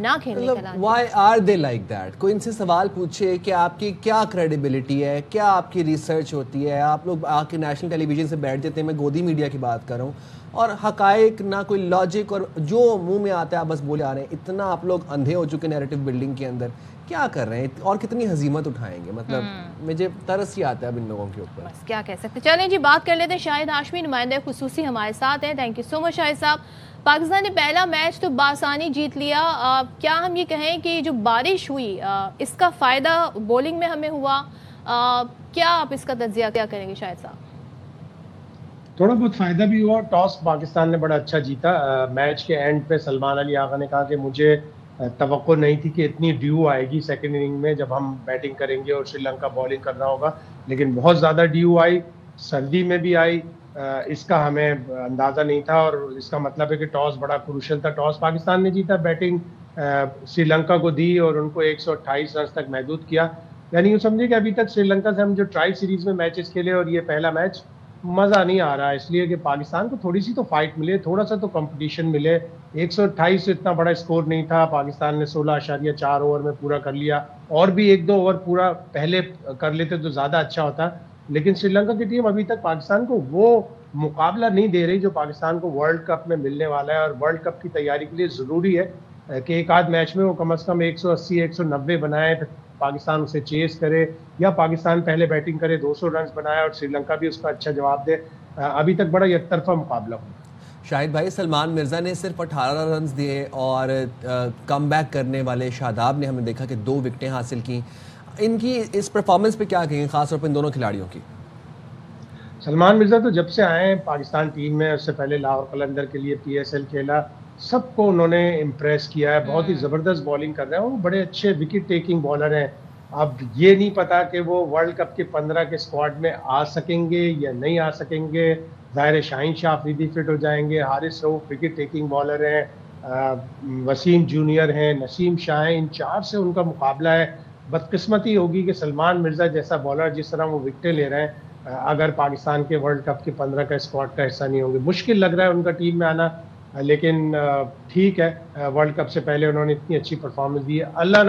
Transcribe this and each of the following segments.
نہ کھیلنے کے اعلان. Why are they like that? کوئی ان سے سوال پوچھے کہ آپ کی کیا کریڈیبلٹی ہے, کیا آپ کی ریسرچ ہوتی ہے, آپ لوگ آ کے نیشنل ٹیلی ویژن سے بیٹھ جاتے ہیں, میں گودی میڈیا کی بات کر رہا ہوں, اور حقائق نہ کوئی لاجک, اور جو منہ میں آتا ہے آپ بس بولے آ رہے ہیں. اتنا آپ لوگ اندھے ہو چکے نیریٹو بلڈنگ کے اندر, کیا کر رہے ہیں اور کتنی ہزیمت اٹھائیں گے؟ مطلب مجھے ترس ہی آتا ہے اب ان لوگوں کے اوپر. بس کیا کہہ سکتے. چلیں جی بات کر لیتے ہیں. شاہد ہاشمی نمائندہ خصوصی ہمارے ساتھ ہیں. تھینک یو سو مچ شاہد صاحب. پاکستان نے پہلا میچ تو بآسانی جیت لیا. کیا ہم یہ کہیں کہ جو بارش ہوئی اس کا فائدہ بولنگ میں ہمیں ہوا؟ کیا آپ اس کا تجزیہ کیا کریں گے شاہد صاحب؟ تھوڑا بہت فائدہ بھی ہوا. ٹاس پاکستان نے بڑا اچھا جیتا. میچ کے اینڈ پہ سلمان علی آغا نے کہا کہ مجھے توقع نہیں تھی کہ اتنی ڈیو آئے گی سیکنڈ اننگ میں جب ہم بیٹنگ کریں گے اور سری لنکا بالنگ کرنا ہوگا, لیکن بہت زیادہ ڈیو آئی, سردی میں بھی آئی. اس کا ہمیں اندازہ نہیں تھا, اور اس کا مطلب ہے کہ ٹاس بڑا کروشل تھا. ٹاس پاکستان نے جیتا, بیٹنگ سری لنکا کو دی اور ان کو 128 رنز تک محدود کیا. یعنی یوں سمجھے کہ ابھی تک سری لنکا سے ہم جو ٹرائی سیریز میں میچز کھیلے اور یہ پہلا میچ مزہ نہیں آ رہا, اس لیے کہ پاکستان کو تھوڑی سی تو فائٹ ملے, تھوڑا سا تو کمپٹیشن ملے. 128 سے اتنا بڑا اسکور نہیں تھا. پاکستان نے 16.4 اوور میں پورا کر لیا, اور بھی 1-2 اوور پورا پہلے کر لیتے تو زیادہ اچھا ہوتا. لیکن سری لنکا کی ٹیم ابھی تک پاکستان کو وہ مقابلہ نہیں دے رہی جو پاکستان کو ورلڈ کپ میں ملنے والا ہے, اور ورلڈ کپ کی تیاری کے لیے ضروری ہے کہ ایک آدھ میچ میں وہ کم از کم 180-190 بنائے, پاکستان اسے چیز کرے, یا پاکستان پہلے بیٹنگ کرے 200 رنز بنائے اور سری لنکا بھی اس کا اچھا جواب دے. ابھی تک بڑا یک طرفہ مقابلہ ہوا. شاہد بھائی, سلمان مرزا نے صرف 18 رنز دیے, اور کم بیک کرنے والے شاداب نے ہم نے دیکھا کہ 2 وکٹیں حاصل کی. ان کی اس پرفارمنس پہ کیا کہیں, خاص طور پہ ان دونوں کھلاڑیوں کی؟ سلمان مرزا تو جب سے آئے ہیں پاکستان ٹیم میں, اس سے پہلے لاہور قلندر کے لیے PSL کھیلا, سب کو انہوں نے امپریس کیا ہے. بہت ہی زبردست بالنگ کر رہے ہیں, وہ بڑے اچھے وکٹ ٹیکنگ بالر ہیں. اب یہ نہیں پتا کہ وہ ورلڈ کپ کے 15 کے اسکواڈ میں آ سکیں گے یا نہیں آ سکیں گے. ظاہر شاہین شاہ آفریدی فٹ ہو جائیں گے, حارث رؤف وکٹ ٹیکنگ بالر ہیں, وسیم جونیئر ہیں, نسیم شاہ ہیں, ان 4 سے ان کا مقابلہ ہے. بدقسمتی ہوگی کہ سلمان مرزا جیسا بالر جس طرح وہ وکٹیں لے رہے ہیں, اگر پاکستان کے ورلڈ کپ کے 15 کا اسکواڈ کا حصہ نہیں ہوں گے. مشکل لگ رہا ہے ان کا ٹیم میں آنا, لیکن ٹھیک ہے, ورلڈ کپ سے پہلے انہوں نے اتنی اچھی پرفارمنس دی ہے. اللہ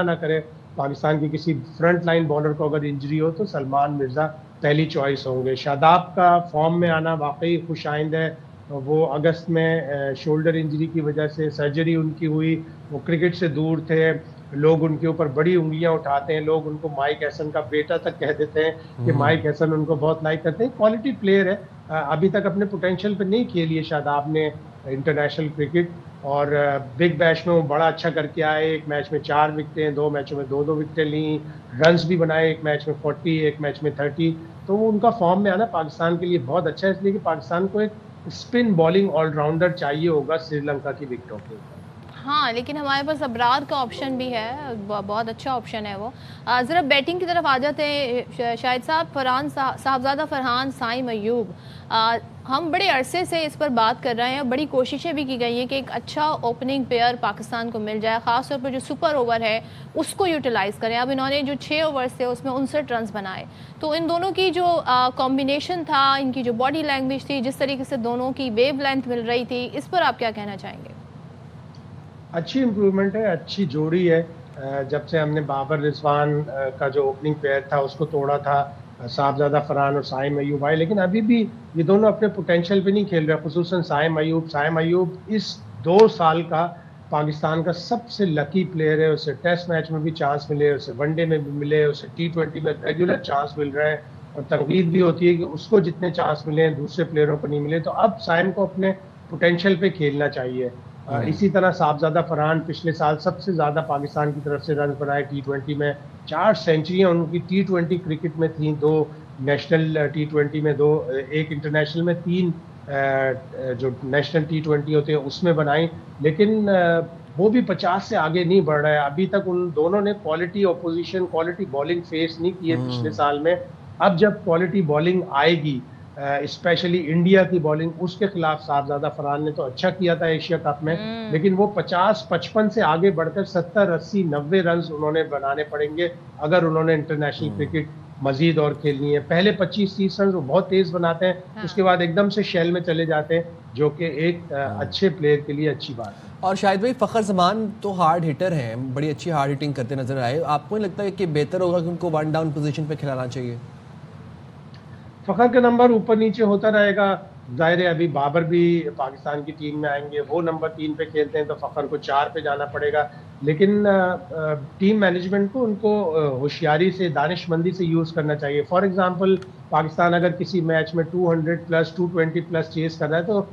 نہ کرے پاکستان کی کسی فرنٹ لائن بالر کو اگر انجری ہو تو سلمان مرزا پہلی چوائس ہوں گے. شاداب کا فارم میں آنا واقعی خوش آئند ہے. وہ اگست میں شولڈر انجری کی وجہ سے سرجری ان کی ہوئی, وہ کرکٹ سے دور تھے, لوگ ان کے اوپر بڑی انگلیاں اٹھاتے ہیں, لوگ ان کو مائک ہیسن کا بیٹا تک کہہ دیتے ہیں کہ مائک ہیسن ان کو بہت لائک کرتے ہیں. کوالٹی پلیئر ہے, ابھی تک اپنے پوٹینشیل پہ نہیں کھیلی ہے شاداب نے انٹرنیشنل کرکٹ, اور بگ بیش میں وہ بڑا اچھا کر کے آئے. ایک میچ میں 4 وکٹیں, 2 میچوں میں 2 وکٹیں لیں, رنز بھی بنائے, ایک میچ میں 40, ایک میچ میں 30. تو وہ ان کا فارم میں آنا پاکستان کے لیے بہت اچھا ہے, اس لیے کہ پاکستان کو ایک اسپن بالنگ آل راؤنڈر چاہیے ہوگا سری لنکا کی وکٹوں کے اوپر. ہاں, لیکن ہمارے پاس ابرار کا آپشن بھی ہے, بہت اچھا آپشن ہے وہ. ذرا بیٹنگ کی طرف آ جاتے ہیں شاہد صاحب. صاحبزادہ فرحان, سائم ایوب, ہم بڑے عرصے سے اس پر بات کر رہے ہیں, بڑی کوششیں بھی کی گئی ہیں کہ ایک اچھا اوپننگ پیئر پاکستان کو مل جائے, خاص طور پر جو سپر اوور ہے اس کو یوٹیلائز کریں. اب انہوں نے جو 6 اوورز تھے اس میں 59 رنز بنائے, تو ان دونوں کی جو کمبینیشن تھا, ان کی جو باڈی لینگویج تھی, جس طریقے سے دونوں کی ویو لینتھ مل رہی تھی, اس پر آپ کیا کہنا چاہیں گے؟ اچھی امپرومنٹ ہے, اچھی جوڑی ہے. جب سے ہم نے بابر رضوان کا جو اوپننگ پیئر تھا اس کو توڑا تھا, صاحبزادہ فرحان اور سائم ایوب آئے, لیکن ابھی بھی یہ دونوں اپنے پوٹینشیل پہ نہیں کھیل رہے, خصوصاً سائم ایوب اس 2 سال کا پاکستان کا سب سے لکی پلیئر ہے. اسے ٹیسٹ میچ میں بھی چانس ملے, اسے ون ڈے میں بھی ملے, اسے T20 میں ریگولر چانس مل رہے ہیں, اور تنقید بھی ہوتی ہے کہ اس کو جتنے چانس ملے ہیں دوسرے پلیئروں کو نہیں ملے. تو اب سائم کو اپنے پوٹینشیل پہ کھیلنا چاہیے. اسی طرح صاحبزادہ فرحان پچھلے سال سب سے زیادہ پاکستان کی طرف سے رنز بنائے T20 میں, 4 سینچریاں ان کی T20 کرکٹ میں تھیں, 2 نیشنل T20 میں, 2 ایک انٹرنیشنل میں, 3 جو نیشنل T20 ہوتے ہیں اس میں بنائیں. لیکن وہ بھی 50 سے آگے نہیں بڑھ رہا ہے ابھی تک. ان دونوں نے quality opposition, quality bowling face نہیں کی ہے پچھلے سال میں. اب جب کوالٹی بالنگ آئے گی, اسپیشلی انڈیا کی بالنگ, اس کے خلاف صاحبزادہ فرحان نے تو اچھا کیا تھا ایشیا کپ میں, لیکن وہ 50-55 سے آگے بڑھ کر 70-80-90 رنز انہوں نے بنانے پڑیں گے اگر انہوں نے انٹرنیشنل کرکٹ مزید اور کھیلنی ہے. پہلے 25-30 رنز وہ بہت تیز بناتے ہیں, اس کے بعد ایک دم سے شیل میں چلے جاتے ہیں, جو کہ ایک اچھے پلیئر کے لیے اچھی بات ہے. اور شاہد بھائی فخر زمان تو ہارڈ ہٹر ہیں, بڑی اچھی ہارڈ ہٹنگ کرتے نظر آئے, آپ کو نہیں لگتا ہے کہ بہتر ہوگا کہ ان کو ون ڈاؤن پوزیشن پہ کھلانا چاہیے؟ فخر کا نمبر اوپر نیچے ہوتا رہے گا, ظاہر ہے ابھی بابر بھی پاکستان کی ٹیم میں آئیں گے, وہ نمبر 3 پہ کھیلتے ہیں تو فخر کو 4 پہ جانا پڑے گا. لیکن ٹیم مینجمنٹ کو ان کو ہوشیاری سے, دانش مندی سے یوز کرنا چاہیے. فار ایگزامپل پاکستان اگر کسی میچ میں 200 پلس 220 پلس چیز کر رہا ہے تو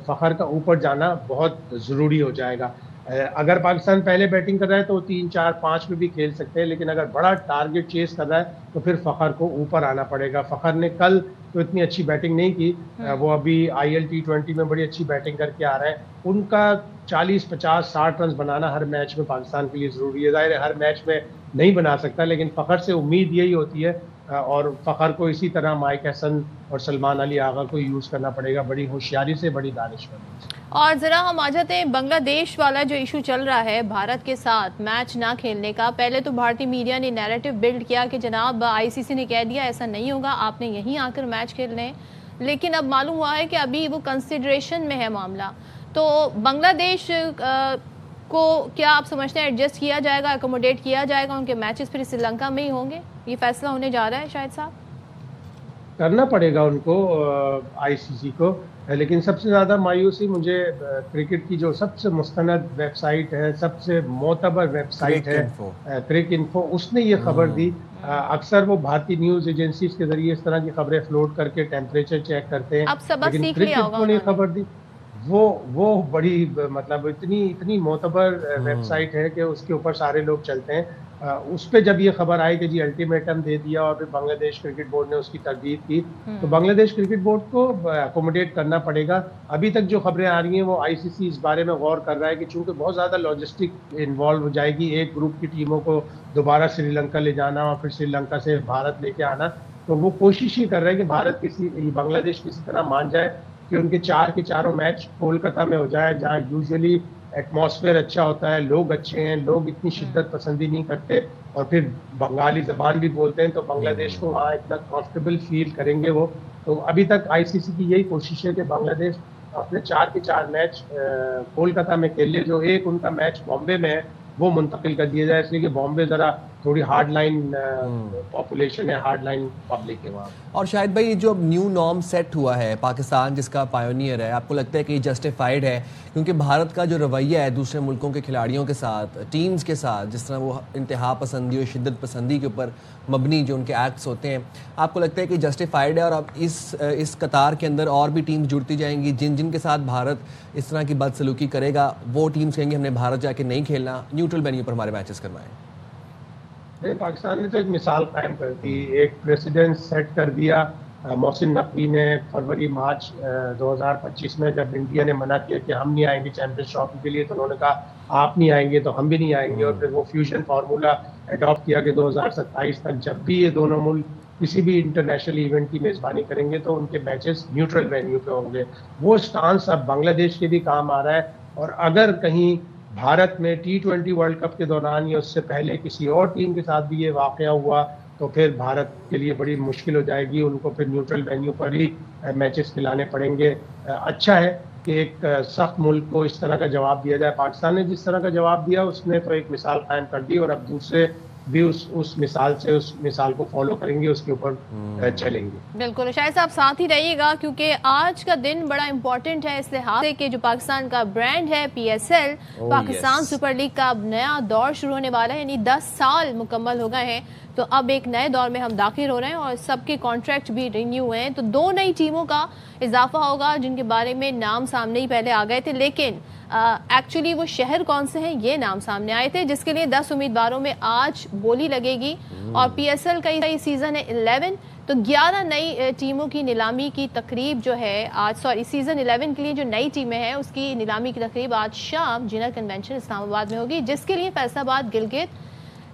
فخر کا اوپر جانا بہت ضروری ہو جائے گا. اگر پاکستان پہلے بیٹنگ کر رہا ہے تو 3 4 5 میں بھی کھیل سکتے ہیں, لیکن اگر بڑا ٹارگٹ چیز کر رہا ہے تو پھر فخر کو اوپر آنا پڑے گا. فخر نے کل تو اتنی اچھی بیٹنگ نہیں کی, وہ ابھی IL T20 میں بڑی اچھی بیٹنگ کر کے آ رہے ہیں. ان کا 40 50 60 رنز بنانا ہر میچ میں پاکستان کے لیے ضروری ہے. ظاہر ہے ہر میچ میں نہیں بنا سکتا, لیکن فخر سے امید یہی ہوتی ہے, اور فخر کو اسی طرح مائک حسن اور سلمان علی آغا کو یوز کرنا پڑے گا, بڑی ہوشیاری سے, بڑی دانش مندی سے. اور ذرا ہم آ جاتے ہیں بنگلہ دیش والا جو ایشو چل رہا ہے بھارت کے ساتھ میچ نہ کھیلنے کا. پہلے تو بھارتی میڈیا نے نیریٹو بلڈ کیا کہ جناب ICC نے کہہ دیا ایسا نہیں ہوگا, آپ نے یہیں آ کر میچ کھیلنے ہیں, لیکن اب معلوم ہوا ہے کہ ابھی وہ کنسیڈریشن میں ہے معاملہ. تو بنگلہ دیش کو کیا آپ سمجھتے ہیں ایڈجسٹ کیا جائے گا, اکوموڈیٹ کیا جائے گا, ان کے میچز پھر سری لنکا میں ہی ہوں گے؟ یہ فیصلہ ہونے جا رہا ہے شاہد صاحب. کرنا پڑے گا ان کو ICC کو. لیکن سب سے زیادہ مایوسی مجھے کرکٹ کی جو سب سے مستند ویب سائٹ ہے, سب سے معتبر ویب سائٹ ہے کرک انفو, اس نے یہ خبر دی. اکثر وہ بھارتی نیوز ایجنسیز کے ذریعے اس طرح کی خبریں فلوٹ کر کے ٹیمپریچر چیک کرتے ہیں, اب سبق لیکن سیکھ لیا کرکٹ کو نے خبر دی. وہ بڑی مطلب اتنی معتبر ویب سائٹ ہے کہ اس کے اوپر سارے لوگ چلتے ہیں. اس پہ جب یہ خبر آئی کہ جی الٹیمیٹم دے دیا اور پھر بنگلہ دیش کرکٹ بورڈ نے اس کی تردید کی, تو بنگلہ دیش کرکٹ بورڈ کو اکوموڈیٹ کرنا پڑے گا. ابھی تک جو خبریں آ رہی ہیں وہ ICC اس بارے میں غور کر رہا ہے کہ چونکہ بہت زیادہ لاجسٹک انوالو ہو جائے گی, ایک گروپ کی ٹیموں کو دوبارہ سری لنکا لے جانا اور پھر سری لنکا سے بھارت لے کے آنا, تو وہ کوشش ہی کر رہے ہیں کہ بنگلہ دیش کسی طرح مان جائے کہ ان کے 4 کے چاروں میچ کولکتہ میں ہو جائے, جہاں یوزلی ایٹماسفیئر اچھا ہوتا ہے, لوگ اچھے ہیں, لوگ اتنی شدت پسندی نہیں کرتے, اور پھر بنگالی زبان بھی بولتے ہیں, تو بنگلہ دیش کو وہاں اتنا کمفرٹیبل فیل کریں گے وہ. تو ابھی تک ICC کی یہی کوشش ہے کہ بنگلہ دیش اپنے 4 کے 4 میچ کولکتہ میں کھیل لے. جو ایک ان کا میچ بامبے میں ہے وہ منتقل کر دیا جائے, اس لیے کہ بامبے ذرا تھوڑی ہارڈ لائن پاپولیشن ہے, ہارڈ لائن پبلک ہے وہاں. اور شاید بھائی جو اب نیو نارم سیٹ ہوا ہے, پاکستان جس کا پائونیئر ہے, آپ کو لگتا ہے کہ یہ جسٹیفائڈ ہے؟ کیونکہ بھارت کا جو رویہ ہے دوسرے ملکوں کے کھلاڑیوں کے ساتھ, ٹیمز کے ساتھ, جس طرح وہ انتہا پسندی اور شدت پسندی کے اوپر مبنی جو ان کے ایکٹس ہوتے ہیں, آپ کو لگتا ہے کہ جسٹیفائڈ ہے؟ اور اب اس قطار کے اندر اور بھی ٹیمز جڑتی جائیں گی جن کے ساتھ بھارت اس طرح کی بدسلوکی کرے گا, وہ ٹیمز کہیں گے ہم نے بھارت جا کے نہیں کھیلنا, نیوٹرل وینیو پر ہمارے میچز کروائیں. پاکستان نے تو ایک مثال قائم کر دی, ایک پریسیڈنٹ سیٹ کر دیا. محسن نقوی نے فروری مارچ 2025 میں جب انڈیا نے منع کیا کہ ہم نہیں آئیں گے چیمپئنز ٹرافی کے لیے, تو انہوں نے کہا آپ نہیں آئیں گے تو ہم بھی نہیں آئیں گے, اور پھر وہ فیوژن فارمولا اڈاپٹ کیا کہ 2027 تک جب بھی یہ دونوں ملک کسی بھی انٹرنیشنل ایونٹ کی میزبانی کریں گے تو ان کے میچز نیوٹرل وینیو پہ ہوں گے. وہ سٹانس اب بنگلہ دیش کے بھی کام آ رہا ہے, اور اگر کہیں بھارت میں T20 ورلڈ کپ کے دوران یا اس سے پہلے کسی اور ٹیم کے ساتھ بھی یہ واقعہ ہوا تو پھر بھارت کے لیے بڑی مشکل ہو جائے گی, ان کو پھر نیوٹرل وینیو پر ہی میچز کھلانے پڑیں گے. اچھا ہے کہ ایک سخت ملک کو اس طرح کا جواب دیا جائے. پاکستان نے جس طرح کا جواب دیا اس نے تو ایک مثال قائم کر دی, اور اب دوسرے بھی اس مثال کو فالو کریں گے, اس کے اوپر چلیں گے. بالکل شاہد صاحب ساتھ ہی رہیے گا, کیونکہ آج کا دن بڑا امپورٹنٹ ہے اس لحاظ سے کہ جو پاکستان کا برانڈ ہے PSL, پاکستان سپر لیگ کا اب نیا دور شروع ہونے والا ہے. یعنی 10 سال مکمل ہو گئے ہیں, تو اب ایک نئے دور میں ہم داخل ہو رہے ہیں اور سب کے کانٹریکٹ بھی رینیو ہوئے ہیں. تو 2 نئی ٹیموں کا اضافہ ہوگا جن کے بارے میں نام سامنے ہی پہلے آ گئے تھے, لیکن ایکچولی وہ شہر کون سے ہیں یہ نام سامنے آئے تھے, جس کے لیے 10 امیدواروں میں آج بولی لگے گی. اور PSL کا یہ سیزن ہے 11, تو 11 نئی ٹیموں کی نیلامی کی تقریب جو ہے آج, سیزن 11 کے لیے جو نئی ٹیمیں ہیں اس کی نیلامی کی تقریب آج شام جنر کنونشن اسلام آباد میں ہوگی, جس کے لیے فیصل آباد, گلگت,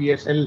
PSL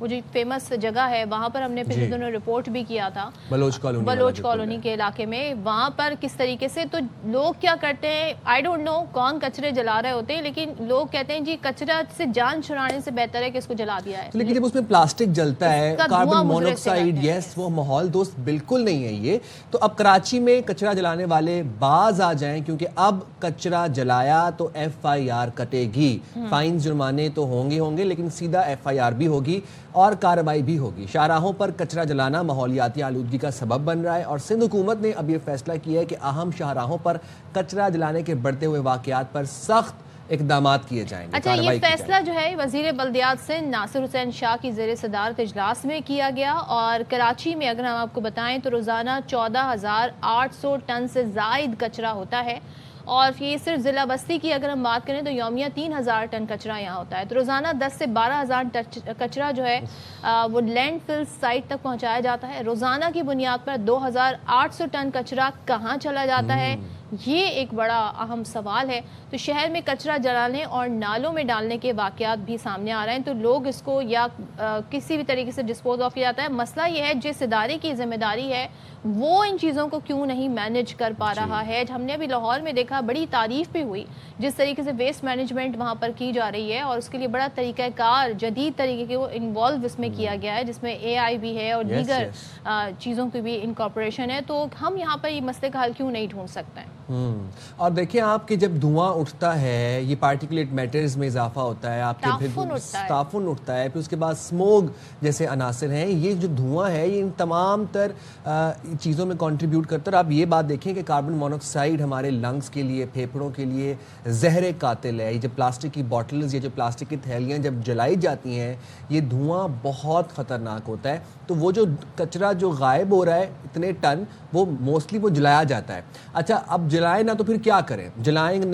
وہ جو فیمس جگہ ہے وہاں پر ہم نے پچھلے دنوں رپورٹ بھی کیا تھا بلوچ کالونی کے علاقے میں. وہاں پر کس طریقے سے تو لوگ کیا کرتے ہیں, آئی ڈونٹ نو کون کچرے جلا رہے ہوتے ہیں, لیکن لوگ کہتے ہیں جی کچرا سے جان چھڑانے سے بہتر ہے کہ اس کو جلا دیا ہے. لیکن جب اس میں پلاسٹک جلتا ہے, کاربن مونوکسائیڈ, یس وہ ماحول دوست بالکل نہیں ہے یہ. تو اب کراچی میں کچرا جلانے والے باز آ جائیں, کیونکہ اب کچرا جلایا تو FIR کٹے گی. فائن جرمانے تو ہوں گے لیکن سیدھا FIR بھی ہوگی اور کارروائی بھی ہوگی. شاہراہوں پر کچرا جلانا ماحولیاتی آلودگی کا سبب بن رہا ہے اور سندھ حکومت نے اب یہ فیصلہ کیا ہے کہ اہم شاہراہوں پر کچرا جلانے کے بڑھتے ہوئے واقعات پر سخت اقدامات کیے جائیں گے. اچھا, یہ فیصلہ جو ہے وزیر بلدیات سندھ ناصر حسین شاہ کی زیر صدارت اجلاس میں کیا گیا, اور کراچی میں اگر ہم آپ کو بتائیں تو روزانہ 14,800 ٹن سے زائد کچرا ہوتا ہے, اور یہ صرف ضلع بستی کی اگر ہم بات کریں تو یومیہ 3,000 ٹن کچرا یہاں ہوتا ہے. تو روزانہ 10 سے 12,000 کچرا جو ہے وہ لینڈ فل سائٹ تک پہنچایا جاتا ہے. روزانہ کی بنیاد پر 2,800 ٹن کچرا کہاں چلا جاتا ہے, یہ ایک بڑا اہم سوال ہے. تو شہر میں کچرا جلانے اور نالوں میں ڈالنے کے واقعات بھی سامنے آ رہے ہیں, تو لوگ اس کو یا کسی بھی طریقے سے ڈسپوز آف کیا جاتا ہے. مسئلہ یہ ہے جس ادارے کی ذمہ داری ہے وہ ان چیزوں کو کیوں نہیں مینج کر پا رہا ہے. ہم نے ابھی لاہور میں دیکھا, بڑی تعریف بھی ہوئی جس طریقے سے ویسٹ مینجمنٹ وہاں پر کی جا رہی ہے, اور اس کے لیے بڑا طریقہ کار جدید طریقے کے وہ انوالو اس میں کیا گیا ہے, جس میں AI بھی ہے اور دیگر چیزوں کی بھی انکارپوریشن ہے. تو ہم یہاں پر یہ مسئلے کا حل کیوں نہیں ڈھونڈ سکتے ہیں؟ اور دیکھیں آپ کہ جب دھواں اٹھتا ہے یہ پارٹیکولیٹ میٹرز میں اضافہ ہوتا ہے, آپ کے تعفن اٹھتا ہے, پھر اس کے بعد اسموگ جیسے عناصر ہیں, یہ جو دھواں ہے یہ ان تمام تر چیزوں میں کنٹریبیوٹ کرتا ہے. اور آپ یہ بات دیکھیں کہ کاربن مونوکسائیڈ ہمارے لنگز کے لیے, پھیپھڑوں کے لیے زہر قاتل ہے. یہ جب پلاسٹک کی بوٹلز یا جو پلاسٹک کی تھیلیاں جب جلائی جاتی ہیں یہ دھواں بہت خطرناک ہوتا ہے. تو وہ جو کچرا جو غائب ہو رہا ہے اتنے ٹن, وہ موسٹلی وہ جلایا جاتا ہے. اچھا, اب جلائیں نہ تو پھر کیا کریں, جلائیں گے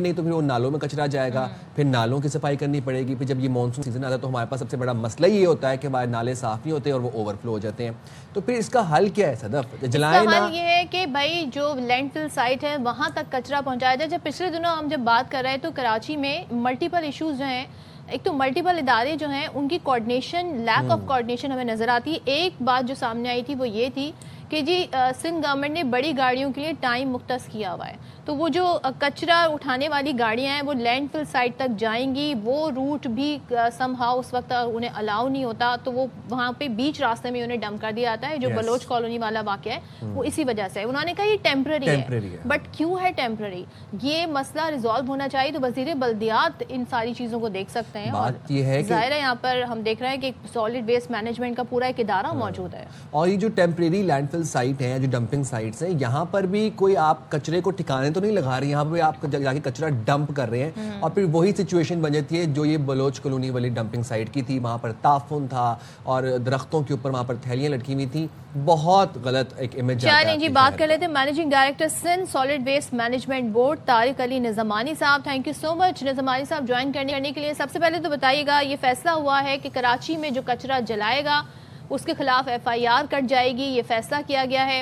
نہیں تو پھر وہ نالوں میں کچرا جائے گا, پھر نالوں کی صفائی کرنی پڑے گی. پھر جب یہ مانسون سیزن آتا ہے تو ہمارے پاس سب سے بڑا مسئلہ یہ ہوتا ہے کہ ہمارے نالے صاف نہیں ہوتے اور وہ اوور فلو ہو جاتے ہیں. تو پھر اس کا حل کیا ہے صدف؟ جلائیں نہ. حل یہ ہے کہ بھائی جو لینڈ فل سائٹ ہے وہاں تک کچرا پہنچایا جائے. جب پچھلے دنوں ہم جب بات کر رہے ہیں تو کراچی میں ملٹیپل ایشوز جو ہیں, ایک تو ملٹیپل ادارے جو ہیں ان کی کوارڈینیشن, لیک آف کوارڈینیشن ہمیں نظر آتی ہے. ایک بات جو سامنے آئی تھی وہ یہ تھی کہ جی سندھ گورنمنٹ نے بڑی گاڑیوں کے لیے ٹائم مختص کیا ہوا ہے, تو وہ جو کچرا اٹھانے والی گاڑیاں ہیں وہ لینڈ فل سائٹ تک جائیں گی, وہ روٹ بھی سم ہاؤ اس وقت انہیں الاؤ نہیں ہوتا, تو وہ وہاں پہ بیچ راستے میں انہیں ڈمپ کر دیا جاتا ہے. جو بلوچ کالونی والا واقعہ ہے وہ اسی وجہ سے. انہوں نے کہا یہ ٹیمپرری ہے, بٹ کیوں ہے ٹیمپرری, یہ مسئلہ ریزالو ہونا چاہیے. تو وزیر بلدیات ان ساری چیزوں کو دیکھ سکتے ہیں, اور ظاہر ہے یہاں پر ہم دیکھ رہے ہیں کہ سالڈ ویسٹ مینجمنٹ کا پورا ایک ادارہ موجود ہے. اور یہ جو ٹیمپریری لینڈ فل سائٹ ہیں, جو ڈمپنگ سائٹس ہیں, یہاں پر بھی کوئی آپ کچرے کو ٹھکانے تو نہیں لگا رہے, یہاں پہ آپ جا کے کچرا ڈمپ کر رہے ہیں, اور پھر وہی سچویشن بن جاتی ہے جو یہ بلوچ کالونی والی ڈمپنگ سائٹ کی تھی. وہاں پر تعفن تھا اور درختوں کے اوپر وہاں پر تھیلیاں لٹکی ہوئی تھیں. بہت غلط ایک امیج آتا ہے. چلیں جی, بات کر لیتے ہیں managing director Sindh solid waste management board Tariq Ali Nizamani Sahab. Thank you so مچ نظمانی صاحب جوائن کرنے کے لیے. سب سے پہلے تو بتائیے گا, یہ فیصلہ ہوا ہے کہ کراچی میں جو کچرا جلائے گا اس کے خلاف FIR کٹ جائے گی, یہ فیصلہ کیا گیا ہے.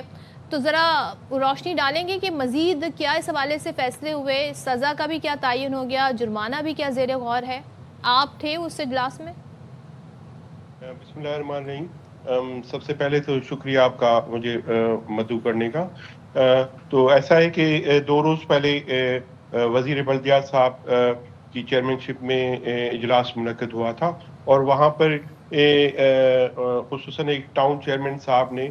تو ذرا روشنی ڈالیں گے کہ مزید کیا اس حوالے سے فیصلے ہوئے, سزا کا بھی کیا تعین ہو گیا, جرمانہ بھی کیا زیر غور ہے؟ آپ تھے اس اجلاس میں؟ بسم اللہ الرحمن الرحیم. سب سے پہلے تو شکریہ آپ کا مجھے مدعو کرنے کا. تو ایسا ہے کہ 2 روز پہلے وزیر بلدیات صاحب کی چیئرمین شپ میں اجلاس منعقد ہوا تھا, اور وہاں پر خصوصاً ایک ٹاؤن چیئرمین صاحب نے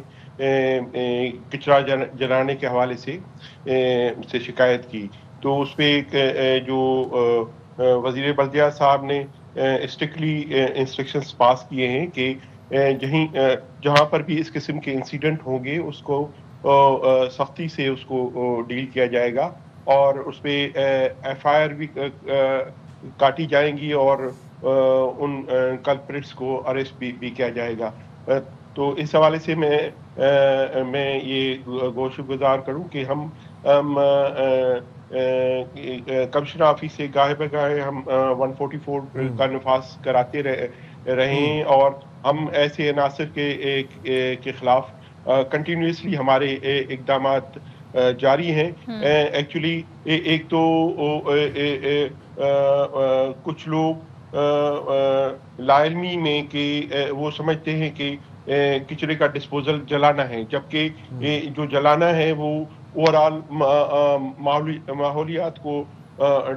کچرا جلانے کے حوالے سے شکایت کی. تو اس پہ جو وزیر بلدیات صاحب نے اسٹرکٹلی انسٹرکشنز پاس کیے ہیں کہ جہاں پر بھی اس قسم کے انسیڈنٹ ہوں گے اس کو سختی سے اس کو ڈیل کیا جائے گا, اور اس پہ FIR بھی کاٹی جائیں گی, اور ان کلپریٹس کو اریسٹ بھی کیا جائے گا. تو اس حوالے سے میں یہ گوشت گزار کروں کہ ہم کمشنر آفس سے گاہے بگاہے ہم 144 کا نفاذ کراتے رہے ہیں, اور ہم ایسے عناصر کے خلاف کنٹینیوسلی ہمارے اقدامات جاری ہیں. ایکچولی ایک تو کچھ لوگ لا علمی میں کہ وہ سمجھتے ہیں کہ کچرے کا ڈسپوزل جلانا ہے، جبکہ جو جلانا ہے وہ اوور آل ماحولیات کو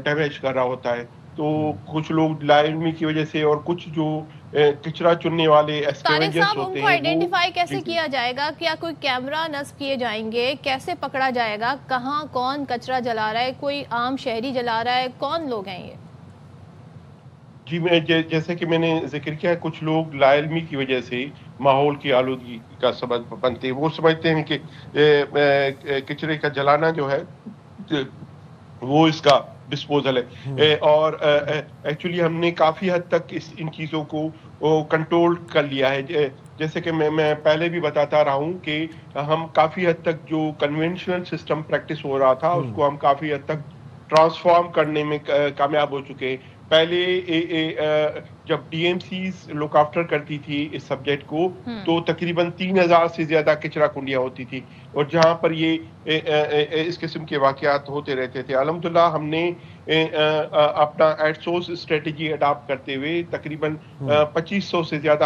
ڈیمیج کر رہا ہوتا ہے. تو کچھ لوگ لا علمی کی وجہ سے اور کچھ جو کچرا چننے والے طارق اسکیونجرز صاحب، ان ہوتے کو ہیں آئیڈینٹیفائی کیسے کیا جائے گا؟ کیا کوئی کیمرہ نصب کیے جائیں گے؟ کیسے پکڑا جائے گا کہاں کون کچرا جلا رہا ہے؟ کوئی عام شہری جلا رہا ہے؟ کون لوگ ہیں یہ؟ جی میں جیسے کہ میں نے ذکر کیا، کچھ لوگ لا علمی کی وجہ سے ماحول کی آلودگی کا سبب بنتے ہیں. وہ سمجھتے ہیں کہ کچرے کا جلانا جو ہے وہ اس کا ڈسپوزل ہے، اور ایکچولی ہم نے کافی حد تک ان چیزوں کو کنٹرول کر لیا ہے. جیسے کہ میں پہلے بھی بتاتا رہا ہوں کہ ہم کافی حد تک جو کنونشنل سسٹم پریکٹس ہو رہا تھا اس کو ہم کافی حد تک ٹرانسفارم کرنے میں کامیاب ہو چکے ہیں. پہلے جب D M Cs look after کرتی تھی اس سبجیکٹ کو تو تقریباً 3000 سے زیادہ کچرا کنڈیاں ہوتی تھی، اور جہاں پر یہ اس قسم کے واقعات ہوتے رہتے تھے. الحمدللہ ہم نے اپنا ایٹ سورس اسٹریٹجی اڈاپٹ کرتے ہوئے تقریباً 2500 سے زیادہ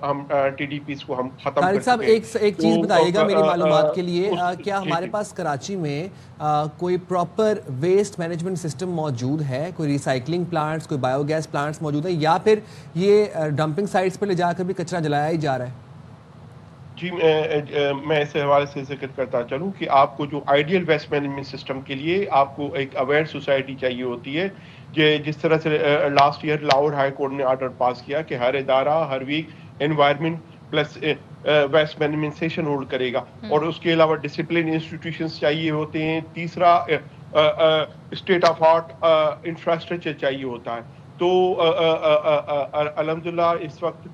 ہم ٹی ڈی پیز کو ہم ختم کر طارق صاحب چکے ہیں. ایک چیز بتائیے گا میری معلومات کے لیے، کیا جی ہمارے جی پاس کراچی میں کوئی پراپر ویسٹ مینجمنٹ سسٹم موجود ہے؟ کوئی ریسائکلنگ پلانٹس، کوئی بایو گیس پلانٹس موجود ہیں، یا پھر یہ ڈمپنگ سائٹس پہ لے جا کر بھی کچرا جلایا ہی جا رہا ہے؟ جی میں اس حوالے سے ذکر کرتا چلوں کہ آپ کو جو آئیڈیل ویسٹ مینجمنٹ سسٹم کے لیے آپ کو ایک اویئر سوسائٹی چاہیے ہوتی ہے. جس طرح سے last year Lahore high court نے آرڈر پاس کیا کہ ہر ادارہ ہر week environment plus waste management session hold کرے گا، اور اس کے علاوہ ڈسپلن انسٹیٹیوشنز چاہیے ہوتے ہیں. تیسرا اسٹیٹ آف آرٹ انفراسٹرکچر چاہیے ہوتا ہے. تو الحمدللہ اس وقت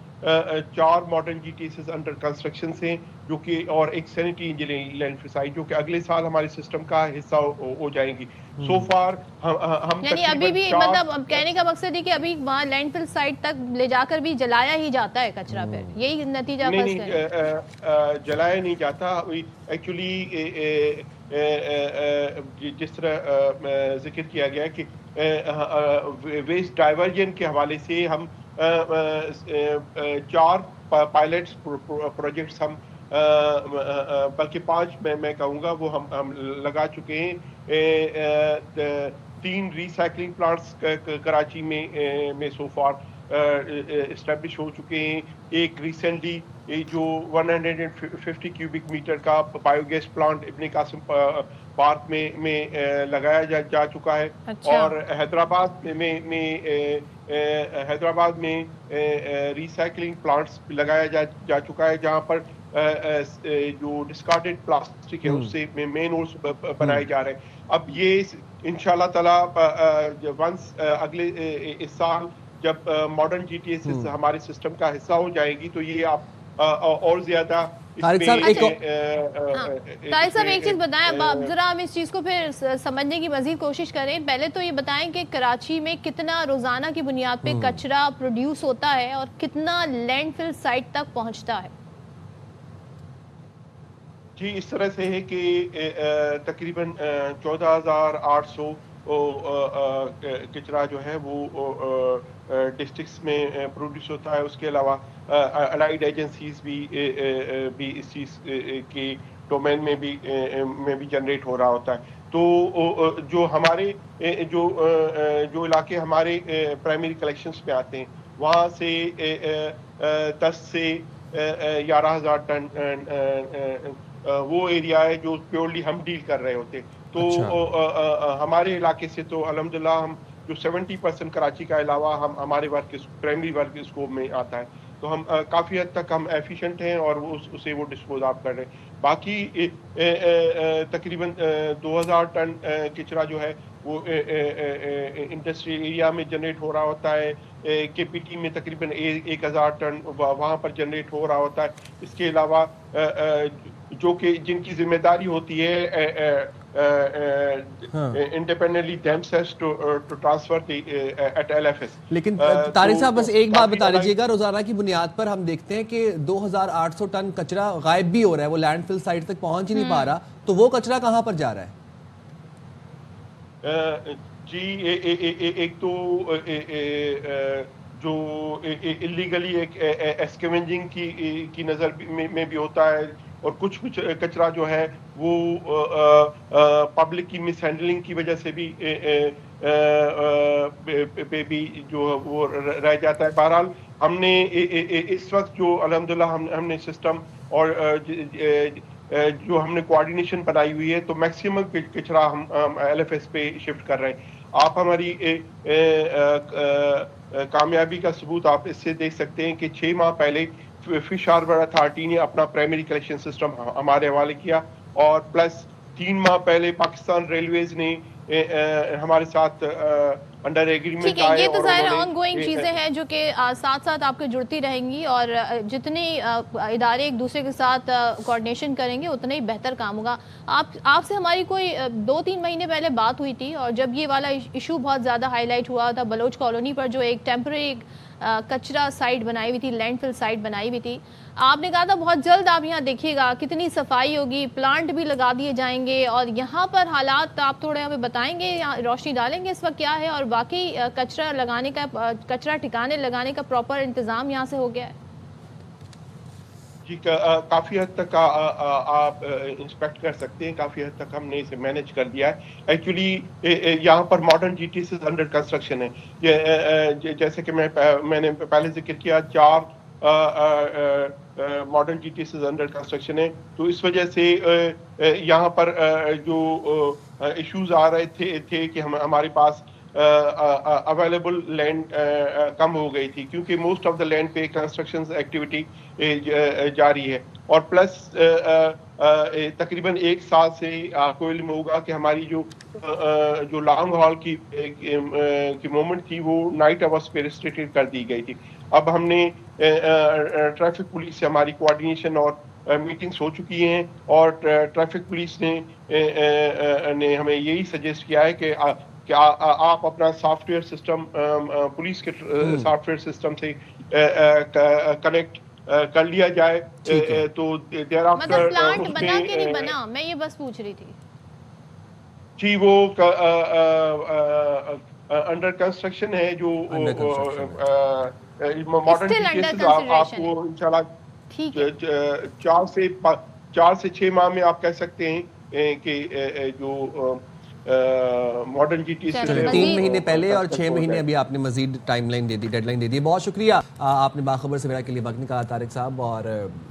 4 modern G T Ss under construction سے، جو کہ اور ایک sanitary engineering landfill site جو کہ اگلے سال ہمارے سسٹم کا حصہ ہو جائیں گی. سو فار ہم یعنی ابھی بھی مطلب کہنے کا مقصد ہے کہ ابھی وہاں لینڈ فل سائٹ تک لے جا کر بھی جلایا ہی جاتا ہے کچرا، پھر یہی نتیجہ نہیں جلایا نہیں جاتا. ایکچولی جس طرح ذکر کیا گیا کہ ویسٹ ڈائیورژن کے حوالے سے ہم 4 پائلٹس پروجیکٹس ہم بلکہ 5 میں کہوں گا وہ ہم لگا چکے ہیں. 3 ریسائکلنگ پلانٹس کراچی میں سو فار اسٹیبلش ہو چکے ہیں. ایک ریسنٹلی جو 150 کیوبک میٹر کا بایو گیس پلانٹ ابن قاسم پارک میں لگایا جا چکا ہے. اور حیدرآباد میں ریسائکلنگ پلانٹس لگایا جا چکا ہے، جہاں پر جو ڈسکارڈڈ پلاسٹک ہے اس سے مین اورس بنائے جا رہے ہیں. اب یہ انشاءاللہ تعالی ونس اگلے اس سال جب ماڈرن جی ٹی ایس ہمارے سسٹم کا حصہ ہو جائے گی تو یہ آپ اور زیادہ. طارق صاحب ایک چیز بتائیں، ذرا ہم اس چیز کو پھر سمجھنے کی مزید کوشش کریں. پہلے تو یہ بتائیں کہ کراچی میں کتنا روزانہ کی بنیاد پہ کچرا پروڈیوس ہوتا ہے اور کتنا لینڈ فل سائٹ تک پہنچتا ہے؟ جی اس طرح سے ہے کہ تقریباً 14,800 کچرا جو ہے وہ ڈسٹرکٹس میں پروڈیوس ہوتا ہے. اس کے علاوہ الائیڈ ایجنسیز بھی اس چیز کے ڈومین میں بھی جنریٹ ہو رہا ہوتا ہے. تو جو ہمارے جو علاقے ہمارے پرائمری کلیکشنز میں آتے ہیں وہاں سے 10 سے 11,000 ٹن وہ ایریا ہے جو پیورلی ہم ڈیل کر رہے ہوتے. تو ہمارے علاقے سے تو الحمدللہ ہم جو 70% کراچی کا علاوہ ہمارے ورک پرائمری ورک اسکوپ میں آتا ہے. تو ہم کافی حد تک ہم ایفیشینٹ ہیں اور اسے وہ ڈسپوز آف کر رہے ہیں. باقی تقریباً 2,000 ٹن کچرا جو ہے وہ انڈسٹریل ایریا میں جنریٹ ہو رہا ہوتا ہے. کے پی ٹی میں تقریباً 1,000 ٹن وہاں پر جنریٹ ہو رہا ہوتا ہے. اس کے علاوہ جو کہ جن کی ذمہ داری ہوتی ہے independently themselves to transfer at LFS. لیکن طارق صاحب بس ایک بات بتا دیجیے گا، روزانہ کی بنیاد پر ہم دیکھتے ہیں کہ 2,800 ٹن کچرا غائب بھی ہو رہا ہے، وہ لینڈ فل سائٹ تک پہنچ ہی نہیں پا رہا، تو وہ کچرا کہاں پر جا رہا ہے؟ جی ایک تو جو اللیگلی ایک اسکیونجنگ کی نظر میں بھی ہوتا ہے، اور کچھ کچرا جو ہے وہ پبلک کی مس ہینڈلنگ کی وجہ سے بھی پہ بھی جو وہ رہ جاتا ہے. بہرحال ہم نے اس وقت جو الحمدللہ ہم نے سسٹم اور جو ہم نے کوآرڈینیشن بنائی ہوئی ہے، تو میکسیمم کچرا ہم ایل ایف ایس پہ شفٹ کر رہے ہیں. آپ ہماری کامیابی کا ثبوت آپ اس سے دیکھ سکتے ہیں کہ 6 ماہ پہلے فش ہاربر اتھارٹی نے اپنا پرائمری کلیکشن سسٹم ہمارے حوالے کیا، اور پلس 3 ماہ پہلے پاکستان ریلویز نے ہمارے ساتھ انڈر ایگریمنٹ ٹھیک ہے. یہ تو ظاہر آن گوئنگ چیزیں ہیں جو کہ ساتھ ساتھ آپ کے جڑتی رہیں گی، اور جتنے ادارے ایک دوسرے کے ساتھ کوآرڈینیشن کریں گے اتنا ہی بہتر کام ہوگا. آپ سے ہماری کوئی 2-3 مہینے پہلے بات ہوئی تھی، اور جب یہ والا ایشو بہت زیادہ ہائی لائٹ ہوا تھا بلوچ کالونی پر، جو ایک ٹیمپرری کچرا سائٹ بنائی ہوئی تھی، لینڈ فل سائٹ بنائی ہوئی تھی، آپ نے کہا تھا بہت جلد آپ یہاں دیکھیے گا کتنی صفائی ہوگی، پلانٹ بھی لگا دیے جائیں گے. اور یہاں پر حالات آپ تھوڑے ہمیں بتائیں گے، روشنی ڈالیں گے اس وقت کیا ہے، اور باقی کچرا ٹھکانے لگانے کا پراپر انتظام یہاں سے ہو گیا ہے؟ جی کافی حد تک آپ انسپیکٹ کر سکتے ہیں، کافی حد تک ہم نے اسے مینج کر دیا ہے. ایکچولی یہاں پر modern G T Cs under construction ہے، جیسے کہ میں نے پہلے ذکر کیا 4 modern G T Cs under construction ہے. تو اس وجہ سے یہاں پر جو ایشوز آ رہے تھے کہ ہمارے پاس اویلیبل لینڈ کم ہو گئی تھی، کیونکہ موسٹ آف دا لینڈ پہ کنسٹرکشن ایکٹیویٹی جاری ہے. اور پلس تقریباً 1 سال سے آپ کو علم ہوگا کہ ہماری جو لانگ ہال کی موومنٹ تھی وہ نائٹ آورس پہ ریسٹرکٹڈ کر دی گئی تھی. اب ہم نے ٹریفک پولیس سے ہماری کوآرڈینیشن اور میٹنگز ہو چکی ہیں، اور ٹریفک پولیس نے ہمیں یہی سجیسٹ کیا ہے کہ آپ اپنا سافٹ ویئر سسٹم پولیس کے سافٹ ویئر سسٹم سے کنیکٹ کر لیا جائے. تو دیر آفٹر پلانٹ بنا کے نہیں بنا، میں یہ بس پوچھ رہی تھی. جی وہ انڈر کنسٹرکشن ہے، جو ماڈرن کیسز آپ کو انشاءاللہ 4 سے 6 ماہ میں آپ کہہ سکتے ہیں کہ جو ماڈرن جی ٹی 3 مہینے پہلے اور 6 مہینے ابھی آپ نے مزید ٹائم لائن دے دی، ڈیڈ لائن دے دی. بہت شکریہ آپ نے باخبر سویرا کے لیے وقت نکالا طارق صاحب. اور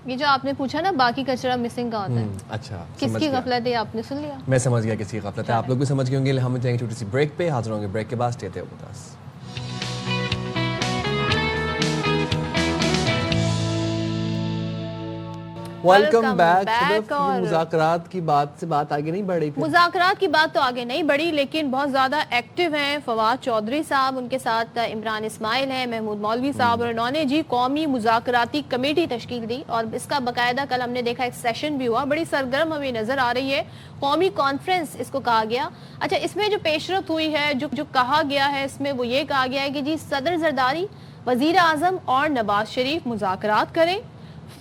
یہ جو آپ نے پوچھا نا باقی کچرا مسنگ کا ہوتا ہے، اچھا کس کی غفلت ہے آپ نے سن لیا؟ میں سمجھ گیا کس کی غفلت ہے، آپ لوگ بھی سمجھ گئے ہوں گے. ہم جائیں گے چھوٹی سی بریک پہ، حاضر ہوں گے بریک کے بعد. Stay tuned with us. Welcome back. مذاکرات کی بات سے بات آگے نہیں بڑھ رہی؟ مذاکرات کی بات تو آگے نہیں بڑھی، لیکن بہت زیادہ ایکٹیو ہیں فواد چودھری صاحب، ان کے ساتھ عمران اسماعیل ہیں، محمود مولوی صاحب، اور انہوں نے جی قومی مذاکراتی کمیٹی تشکیل دی، اور اس کا باقاعدہ کل ہم نے دیکھا ایک سیشن بھی ہوا. بڑی سرگرم ہمیں نظر آ رہی ہے، قومی کانفرنس اس کو کہا گیا. اچھا، اس میں جو پیش رفت ہوئی ہے، جو کہا گیا ہے، اس میں وہ یہ کہا گیا ہے کہ جی صدر زرداری، وزیر اعظم اور نواز شریف مذاکرات کریں،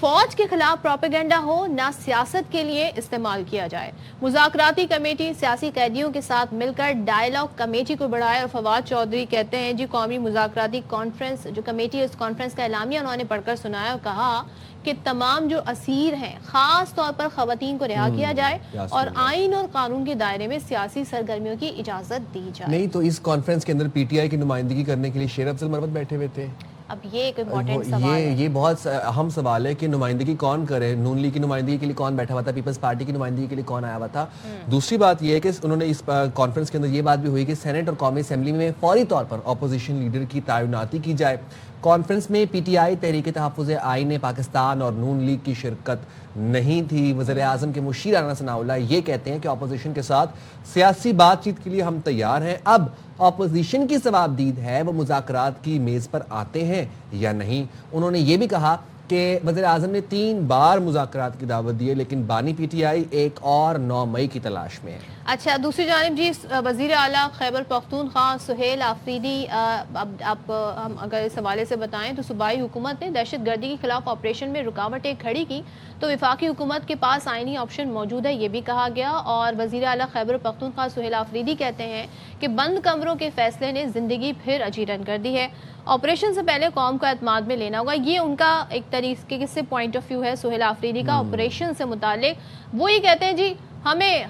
فوج کے خلاف پروپیگنڈا ہو نہ سیاست کے لیے استعمال کیا جائے. مذاکراتی کمیٹی سیاسی قیدیوں کے ساتھ مل کر ڈائیلاگ کمیٹی کو بڑھائے. اور فواد چودھری کہتے ہیں جی قومی مذاکراتی کانفرنس جو کمیٹی ہے، اس کانفرنس کا اعلامیہ انہوں نے پڑھ کر سنایا اور کہا کہ تمام جو اسیر ہیں خاص طور پر خواتین کو رہا کیا جائے، اور آئین اور قانون کے دائرے میں سیاسی سرگرمیوں کی اجازت دی جائے. نہیں تو اس کانفرنس کے اندر پی ٹی آئی کی نمائندگی کرنے کے لیے شیر افضل مربت بیٹھے ہوئے تھے. اب یہ ایک امپورٹنٹ سوال ہے، یہ بہت اہم سوال ہے کہ نمائندگی کون کرے. نون لیگ کی نمائندگی کے لیے کون بیٹھا ہوا تھا، پیپلز پارٹی کی نمائندگی کے لیے کون آیا ہوا تھا. دوسری بات یہ ہے کہ انہوں نے اس کانفرنس کے اندر یہ بات بھی ہوئی کہ سینٹ اور قومی اسمبلی میں فوری طور پر اپوزیشن لیڈر کی تعیناتی کی جائے. کانفرنس میں پی ٹی آئی، تحریک تحفظ آئین پاکستان اور نون لیگ کی شرکت نہیں تھی. وزیر اعظم کے مشیر رانا ثناء اللہ یہ کہتے ہیں کہ اپوزیشن کے ساتھ سیاسی بات چیت کے لیے ہم تیار ہیں، اب اپوزیشن کی ثوابدید ہے وہ مذاکرات کی میز پر آتے ہیں یا نہیں. انہوں نے یہ بھی کہا کہ وزیر اعظم نے 3 بار مذاکرات کی دعوت دی ہے لیکن بانی پی ٹی آئی ایک اور 9 مئی کی تلاش میں ہے. اچھا دوسری جانب جی وزیر اعلیٰ خیبر پختونخوا سہیل آفریدی اب ہم اگر اس حوالے سے بتائیں تو صوبائی حکومت نے دہشت گردی کے خلاف آپریشن میں رکاوٹیں کھڑی کی تو وفاقی حکومت کے پاس آئینی آپشن موجود ہے یہ بھی کہا گیا. اور وزیر اعلیٰ خیبر پختونخوا سہیل آفریدی کہتے ہیں کہ بند کمروں کے فیصلے نے زندگی پھر اجیرن کر دی ہے. آپریشن سے پہلے قوم کو اعتماد میں لینا ہوگا, یہ ان کا ایک طریقے سے پوائنٹ آف ویو ہے سہیل آفریدی کا آپریشن سے متعلق. وہ یہ کہتے ہیں جی ہمیں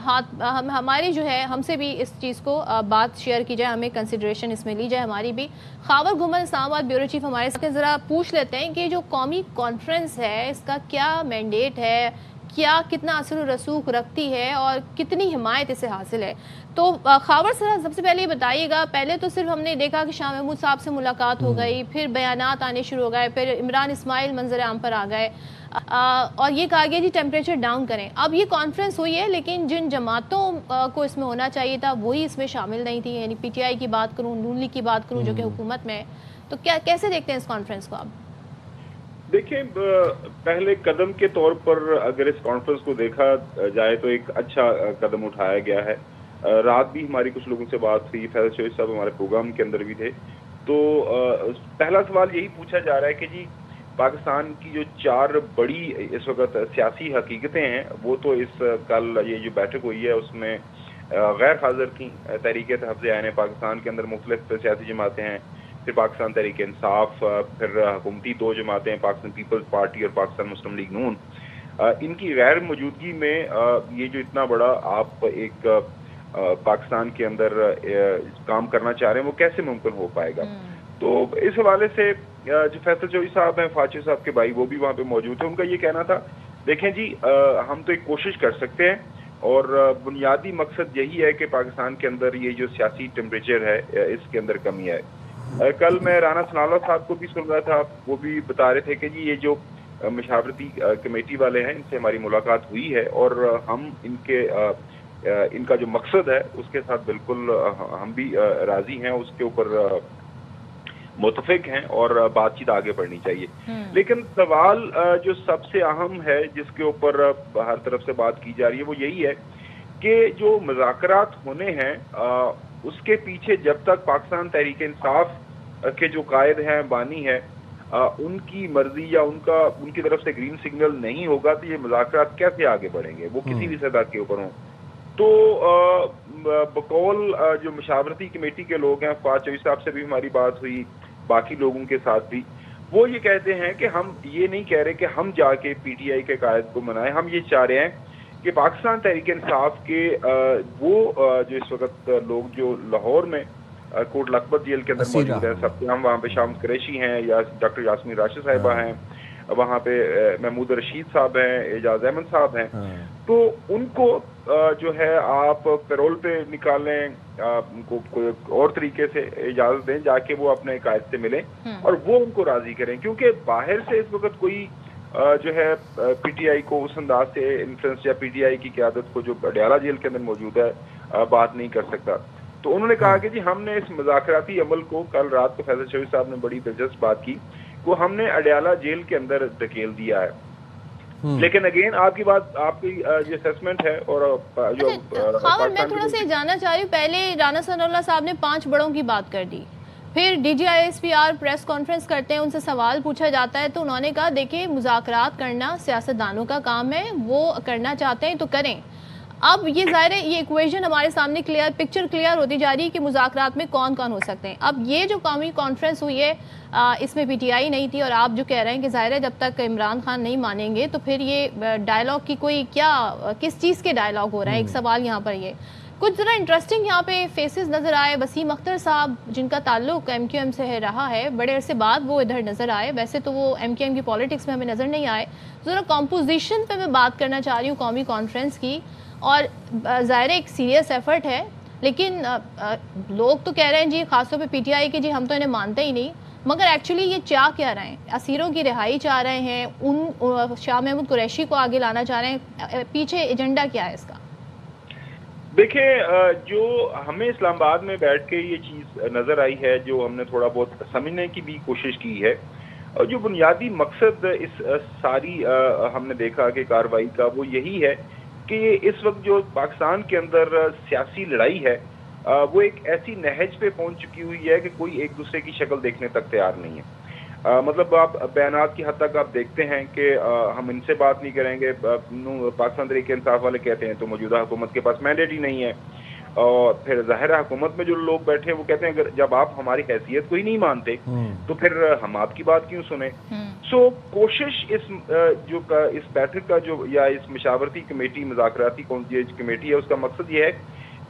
ہماری جو ہے ہم سے بھی اس چیز کو بات شیئر کی جائے, ہمیں کنسیڈریشن اس میں لی جائے ہماری بھی. خاور گھومن اسلام آباد بیورو چیف ہمارے ساتھ ذرا پوچھ لیتے ہیں کہ جو قومی کانفرنس ہے اس کا کیا مینڈیٹ ہے, کیا کتنا اثر و رسوخ رکھتی ہے اور کتنی حمایت اسے حاصل ہے. تو خاور سر سب سے پہلے یہ بتائیے گا, پہلے تو صرف ہم نے دیکھا کہ شاہ محمود صاحب سے ملاقات ہو گئی, پھر بیانات آنے شروع ہو گئے, پھر عمران اسماعیل منظر عام پر آ گئے اور یہ کہا گیا جی ٹیمپریچر ڈاؤن کریں. اب یہ کانفرنس ہوئی ہے لیکن جن جماعتوں کو اس میں ہونا چاہیے تھا وہی اس میں شامل نہیں تھی, یعنی پی ٹی آئی کی بات کروں, نون لیگ کی بات کروں جو کہ حکومت میں ہے, تو کیسے دیکھتے ہیں اس کانفرنس کو آپ؟ دیکھیں پہلے قدم کے طور پر اگر اس کانفرنس کو دیکھا جائے تو ایک اچھا قدم اٹھایا گیا ہے. رات بھی ہماری کچھ لوگوں سے بات ہوئی, فیض شویش صاحب ہمارے پروگرام کے اندر بھی تھے, تو پہلا سوال یہی پوچھا جا رہا ہے کہ جی پاکستان کی جو 4 بڑی اس وقت سیاسی حقیقتیں ہیں وہ تو اس کل یہ جو بیٹھک ہوئی ہے اس میں غیر حاضر تھیں. تحریک تحفظ عین پاکستان کے اندر مختلف سیاسی جماعتیں ہیں, پھر پاکستان تحریک انصاف, پھر حکومتی 2 جماعتیں پاکستان پیپلز پارٹی اور پاکستان مسلم لیگ نون. ان کی غیر موجودگی میں یہ جو اتنا بڑا آپ ایک پاکستان کے اندر کام کرنا چاہ رہے ہیں وہ کیسے ممکن ہو پائے گا. تو اس حوالے سے جو فیصل چوہدری صاحب ہیں, فاچے صاحب کے بھائی, وہ بھی وہاں پہ موجود ہیں. ان کا یہ کہنا تھا دیکھیں جی ہم تو ایک کوشش کر سکتے ہیں اور بنیادی مقصد یہی ہے کہ پاکستان کے اندر یہ جو سیاسی ٹیمپریچر ہے اس کے اندر کمی آئے. کل میں رانا ثناءاللہ صاحب کو بھی سن رہا تھا, وہ بھی بتا رہے تھے کہ جی یہ جو مشاورتی کمیٹی والے ہیں ان سے ہماری ملاقات ہوئی ہے اور ہم ان کا جو مقصد ہے اس کے ساتھ بالکل ہم بھی راضی ہیں, اس کے اوپر متفق ہیں اور بات چیت آگے بڑھنی چاہیے. لیکن سوال جو سب سے اہم ہے جس کے اوپر ہر طرف سے بات کی جا رہی ہے وہ یہی ہے کہ جو مذاکرات ہونے ہیں اس کے پیچھے جب تک پاکستان تحریک انصاف کے جو قائد ہیں, بانی ہے, ان کی مرضی یا ان کی طرف سے گرین سگنل نہیں ہوگا تو یہ مذاکرات کیسے آگے بڑھیں گے, وہ کسی بھی سطح کے اوپر ہوں. تو بقول جو مشاورتی کمیٹی کے لوگ ہیں, فواز چوہدری صاحب سے بھی ہماری بات ہوئی, باقی لوگوں کے ساتھ بھی, وہ یہ کہتے ہیں کہ ہم یہ نہیں کہہ رہے کہ ہم جا کے پی ٹی آئی کے قائد کو منائیں, ہم یہ چاہ رہے ہیں کہ پاکستان تحریک انصاف کے وہ جو اس وقت لوگ جو لاہور میں کوٹ لکھپت جیل کے اندر موجود ہیں, سب ہم وہاں پہ شامس قریشی ہیں, یا ڈاکٹر یاسمین راشد صاحبہ ہیں, وہاں پہ محمود رشید صاحب ہیں, اعجاز احمد صاحب ہیں, تو ان کو جو ہے آپ پیرول پہ نکالیں, ان کو کوئی اور طریقے سے اجازت دیں جا کے وہ اپنے قائد سے ملیں اور وہ ان کو راضی کریں, کیونکہ باہر سے اس وقت کوئی جو ہے پی ٹی آئی کو اس انداز سے انفلوئنس یا پی ٹی آئی کی قیادت کو جو اڈیالہ جیل کے اندر موجود ہے بات نہیں کر سکتا. تو انہوں نے کہا کہ جی ہم نے اس مذاکراتی عمل کو, کل رات کو فیصل شویش صاحب نے بڑی دلچسپ بات کی, وہ ہم نے اڈیالہ جیل کے اندر دھکیل دیا ہے. لیکن اگین آپ کی بات, آپ کی جو اسیسمنٹ ہے اور جو خاور میں تھوڑا سا جاننا چاہ رہی ہوں, پہلے رانا ثناءاللہ صاحب نے 5 بڑوں کی بات کر دی, پھر D G I S P R press conference کرتے ہیں, ان سے سوال پوچھا جاتا ہے تو انہوں نے کہا دیکھیں مذاکرات کرنا سیاستدانوں کا کام ہے, وہ کرنا چاہتے ہیں تو کریں. اب یہ ظاہر ہے یہ ایکویژن ہمارے سامنے پکچر کلیئر ہوتی جا رہی ہے کہ مذاکرات میں کون کون ہو سکتے ہیں. اب یہ جو قومی کانفرنس ہوئی ہے اس میں پی ٹی آئی نہیں تھی, اور آپ جو کہہ رہے ہیں کہ ظاہر ہے جب تک عمران خان نہیں مانیں گے تو پھر یہ ڈائلاگ کی کوئی کس چیز کے ڈائلاگ ہو رہا ہے. ایک سوال یہاں پر یہ کچھ ذرا انٹرسٹنگ یہاں پہ فیسز نظر آئے. وسیم اختر صاحب جن کا تعلق ایم کیو ایم سے رہا ہے, بڑے عرصے بعد وہ ادھر نظر آئے, ویسے تو وہ ایم کیو ایم کی پالیٹکس میں ہمیں نظر نہیں آئے. ذرا کمپوزیشن پہ میں بات کرنا چاہ رہی ہوں قومی کانفرنس کی, اور ظاہر ایک سیریس ایفرٹ ہے, لیکن لوگ تو کہہ رہے ہیں جی خاص طور پہ پی ٹی آئی کے جی ہم تو انہیں مانتے ہی نہیں, مگر ایکچولی یہ چاہ کیا رہے ہیں؟ اسیروں کی رہائی چاہ رہے ہیں, ان شاہ محمود قریشی کو آگے لانا چاہ رہے ہیں, پیچھے ایجنڈا کیا ہے اس کا؟ دیکھیں جو ہمیں اسلام آباد میں بیٹھ کے یہ چیز نظر آئی ہے, جو ہم نے تھوڑا بہت سمجھنے کی بھی کوشش کی ہے, اور جو بنیادی مقصد اس ساری ہم نے دیکھا کہ کارروائی کا وہ یہی ہے کہ اس وقت جو پاکستان کے اندر سیاسی لڑائی ہے وہ ایک ایسی نہج پہ پہنچ چکی ہوئی ہے کہ کوئی ایک دوسرے کی شکل دیکھنے تک تیار نہیں ہے. مطلب آپ بیانات کی حد تک آپ دیکھتے ہیں کہ ہم ان سے بات نہیں کریں گے, پاکستان تحریک انصاف والے کہتے ہیں تو موجودہ حکومت کے پاس مینڈیٹ ہی نہیں ہے, اور پھر ظاہر حکومت میں جو لوگ بیٹھے ہیں وہ کہتے ہیں اگر جب آپ ہماری حیثیت کو ہی نہیں مانتے تو پھر ہم آپ کی بات کیوں سنیں. سو کوشش اس بیٹھک کا جو یا اس مشاورتی کمیٹی مذاکراتی کمیٹی ہے اس کا مقصد یہ ہے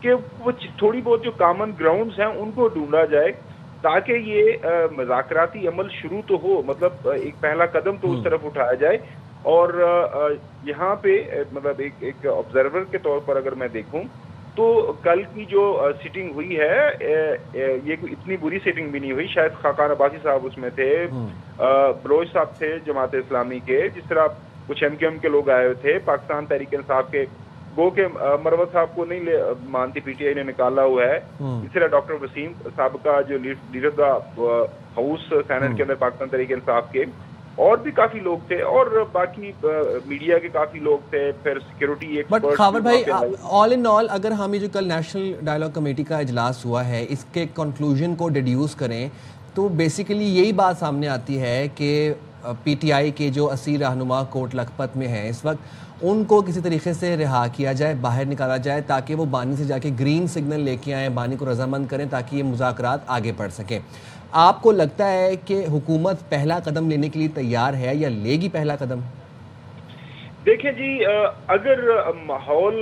کہ وہ تھوڑی بہت جو کامن گراؤنڈز ہیں ان کو ڈھونڈا جائے تاکہ یہ مذاکراتی عمل شروع تو ہو, مطلب ایک پہلا قدم تو اس طرف اٹھایا جائے. اور یہاں پہ مطلب ایک آبزرور کے طور پر اگر میں دیکھوں تو کل کی جو سیٹنگ ہوئی ہے یہ کوئی اتنی بری سیٹنگ بھی نہیں ہوئی. شاید خاقان عباسی صاحب اس میں تھے, بلوچ صاحب تھے جماعت اسلامی کے, جس طرح کچھ ایم کیو ایم کے لوگ آئے ہوئے تھے, پاکستان تحریک انصاف کے گو کہ مروت صاحب کو نہیں مانتی پی ٹی آئی نے نکالا ہوا ہے, اس طرح ڈاکٹر وسیم سابقہ جو لیڈر دا ہاؤس سینٹ کے اندر پاکستان تحریک انصاف کے, اور بھی کافی لوگ تھے, اور باقی میڈیا کے کافی لوگ تھے, پھر سیکیورٹی بٹ خاور بھائی آل ان آل اگر ہم یہ جو کل نیشنل ڈائیلاگ کمیٹی کا اجلاس ہوا ہے اس کے کنکلوژن کو ڈیڈیوس کریں تو بیسیکلی یہی بات سامنے آتی ہے کہ پی ٹی آئی کے جو اسیر رہنما کوٹ لکھپت میں ہیں اس وقت ان کو کسی طریقے سے رہا کیا جائے, باہر نکالا جائے تاکہ وہ بانی سے جا کے گرین سگنل لے کے آئیں, بانی کو رضامند کریں تاکہ یہ مذاکرات آگے بڑھ سکیں. آپ کو لگتا ہے کہ حکومت پہلا قدم لینے کے لیے تیار ہے یا لے گی پہلا قدم؟ دیکھیں جی, اگر ماحول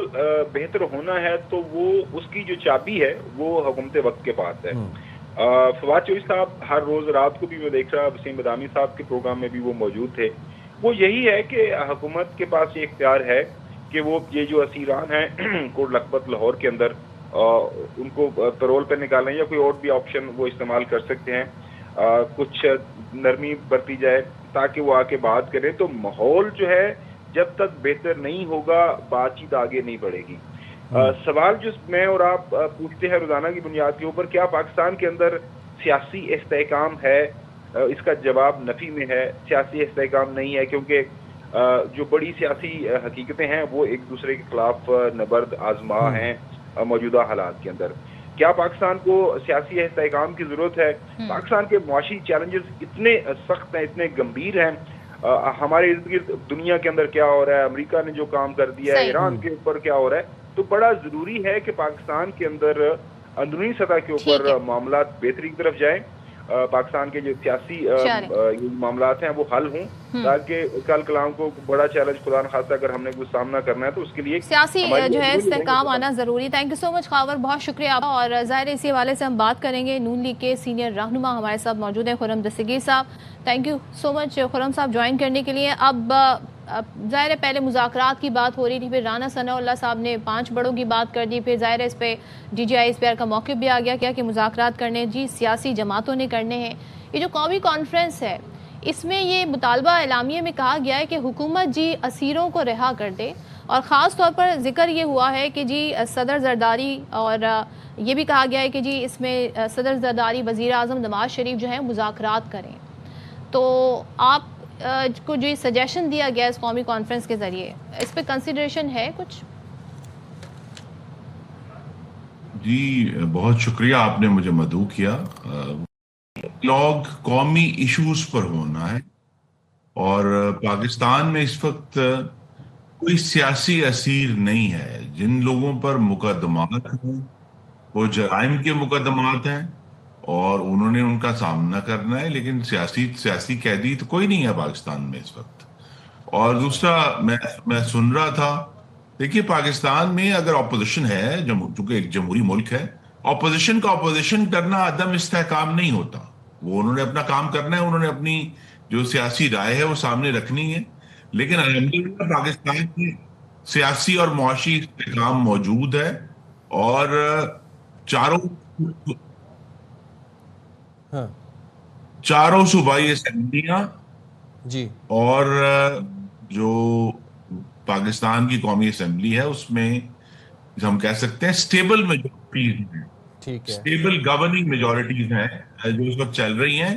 بہتر ہونا ہے تو وہ اس کی جو چابی ہے وہ حکومت وقت کے پاس ہے. فواد چوہدری صاحب ہر روز رات کو بھی میں دیکھ رہا, وسیم بدامی صاحب کے پروگرام میں بھی وہ موجود تھے. وہ یہی ہے کہ حکومت کے پاس یہ اختیار ہے کہ وہ یہ جو اسیران ہیں کوٹ لکھپت لاہور کے اندر ان کو پیرول پہ نکالیں یا کوئی اور بھی آپشن وہ استعمال کر سکتے ہیں. کچھ نرمی برتی جائے تاکہ وہ آ کے بات کریں. تو ماحول جو ہے جب تک بہتر نہیں ہوگا بات چیت آگے نہیں بڑھے گی. سوال جو میں اور آپ پوچھتے ہیں روزانہ کی بنیاد کے اوپر کیا پاکستان کے اندر سیاسی استحکام ہے, اس کا جواب نفی میں ہے. سیاسی استحکام نہیں ہے کیونکہ جو بڑی سیاسی حقیقتیں ہیں وہ ایک دوسرے کے خلاف نبرد آزما ہیں موجودہ حالات کے اندر. کیا پاکستان کو سیاسی استحکام کی ضرورت ہے؟ پاکستان کے معاشی چیلنجز اتنے سخت ہیں, اتنے گمبھیر ہیں. ہمارے ارد گرد دنیا کے اندر کیا ہو رہا ہے, امریکہ نے جو کام کر دیا ہے, ایران کے اوپر کیا ہو رہا ہے, تو بڑا ضروری ہے کہ پاکستان کے اندر اندرونی سطح کے اوپر معاملات بہتری کی طرف جائیں, پاکستان کے جو سیاسی معاملات ہیں وہ حل ہوں تاکہ کل کلام کو بڑا چیلنج خدا نخواستہ اگر ہم نے کچھ سامنا کرنا ہے تو اس کے لیے سیاسی جو ہے استحکام آنا ضروری. تھینک یو سو مچ خاور, بہت شکریہ آپ. اور ظاہر اسی حوالے سے ہم بات کریں گے. نون لیگ کے سینئر رہنما ہمارے ساتھ موجود ہیں خرم دستگیر صاحب. تھینک یو سو مچ خرم صاحب جوائن کرنے کے لیے. اب ظاہر ہے پہلے مذاکرات کی بات ہو رہی تھی, پھر رانا ثناء اللہ صاحب نے 5 بڑوں کی بات کر دی, پھر ظاہر ہے اس پہ D G I S P R کا موقف بھی آ گیا کیا کہ مذاکرات کرنے جی سیاسی جماعتوں نے کرنے ہیں. یہ جو قومی کانفرنس ہے اس میں یہ مطالبہ اعلامیے میں کہا گیا ہے کہ حکومت جی اسیروں کو رہا کر دے, اور خاص طور پر ذکر یہ ہوا ہے کہ جی صدر زرداری, اور یہ بھی کہا گیا ہے کہ جی اس میں صدر زرداری وزیر اعظم نواز شریف جو ہیں مذاکرات کریں. تو آپ کو جو سجیشن دیا گیا اس قومی کانفرنس کے ذریعے, اس پہ کنسیڈریشن ہے کچھ؟ جی بہت شکریہ, آپ نے مجھے مدعو کیا. ڈائلاگ قومی ایشوز پر ہونا ہے, اور پاکستان میں اس وقت کوئی سیاسی اسیر نہیں ہے. جن لوگوں پر مقدمات ہیں وہ جرائم کے مقدمات ہیں اور انہوں نے ان کا سامنا کرنا ہے, لیکن سیاسی قیدی تو کوئی نہیں ہے پاکستان میں اس وقت. اور دوسرا میں سن رہا تھا, دیکھیے پاکستان میں اگر اپوزیشن ہے, چونکہ ایک جمہوری ملک ہے, اپوزیشن کا اپوزیشن کرنا عدم استحکام نہیں ہوتا. وہ انہوں نے اپنا کام کرنا ہے, انہوں نے اپنی جو سیاسی رائے ہے وہ سامنے رکھنی ہے. لیکن الحمدللہ پاکستان میں سیاسی اور معاشی استحکام موجود ہے, اور چاروں صوبائی اسمبلیاں جی اور جو پاکستان کی قومی اسمبلی ہے اس میں ہم کہہ سکتے ہیں اسٹیبل میجورٹیز ہیں, اسٹیبل گورننگ میجورٹیز ہیں جو اس وقت چل رہی ہیں.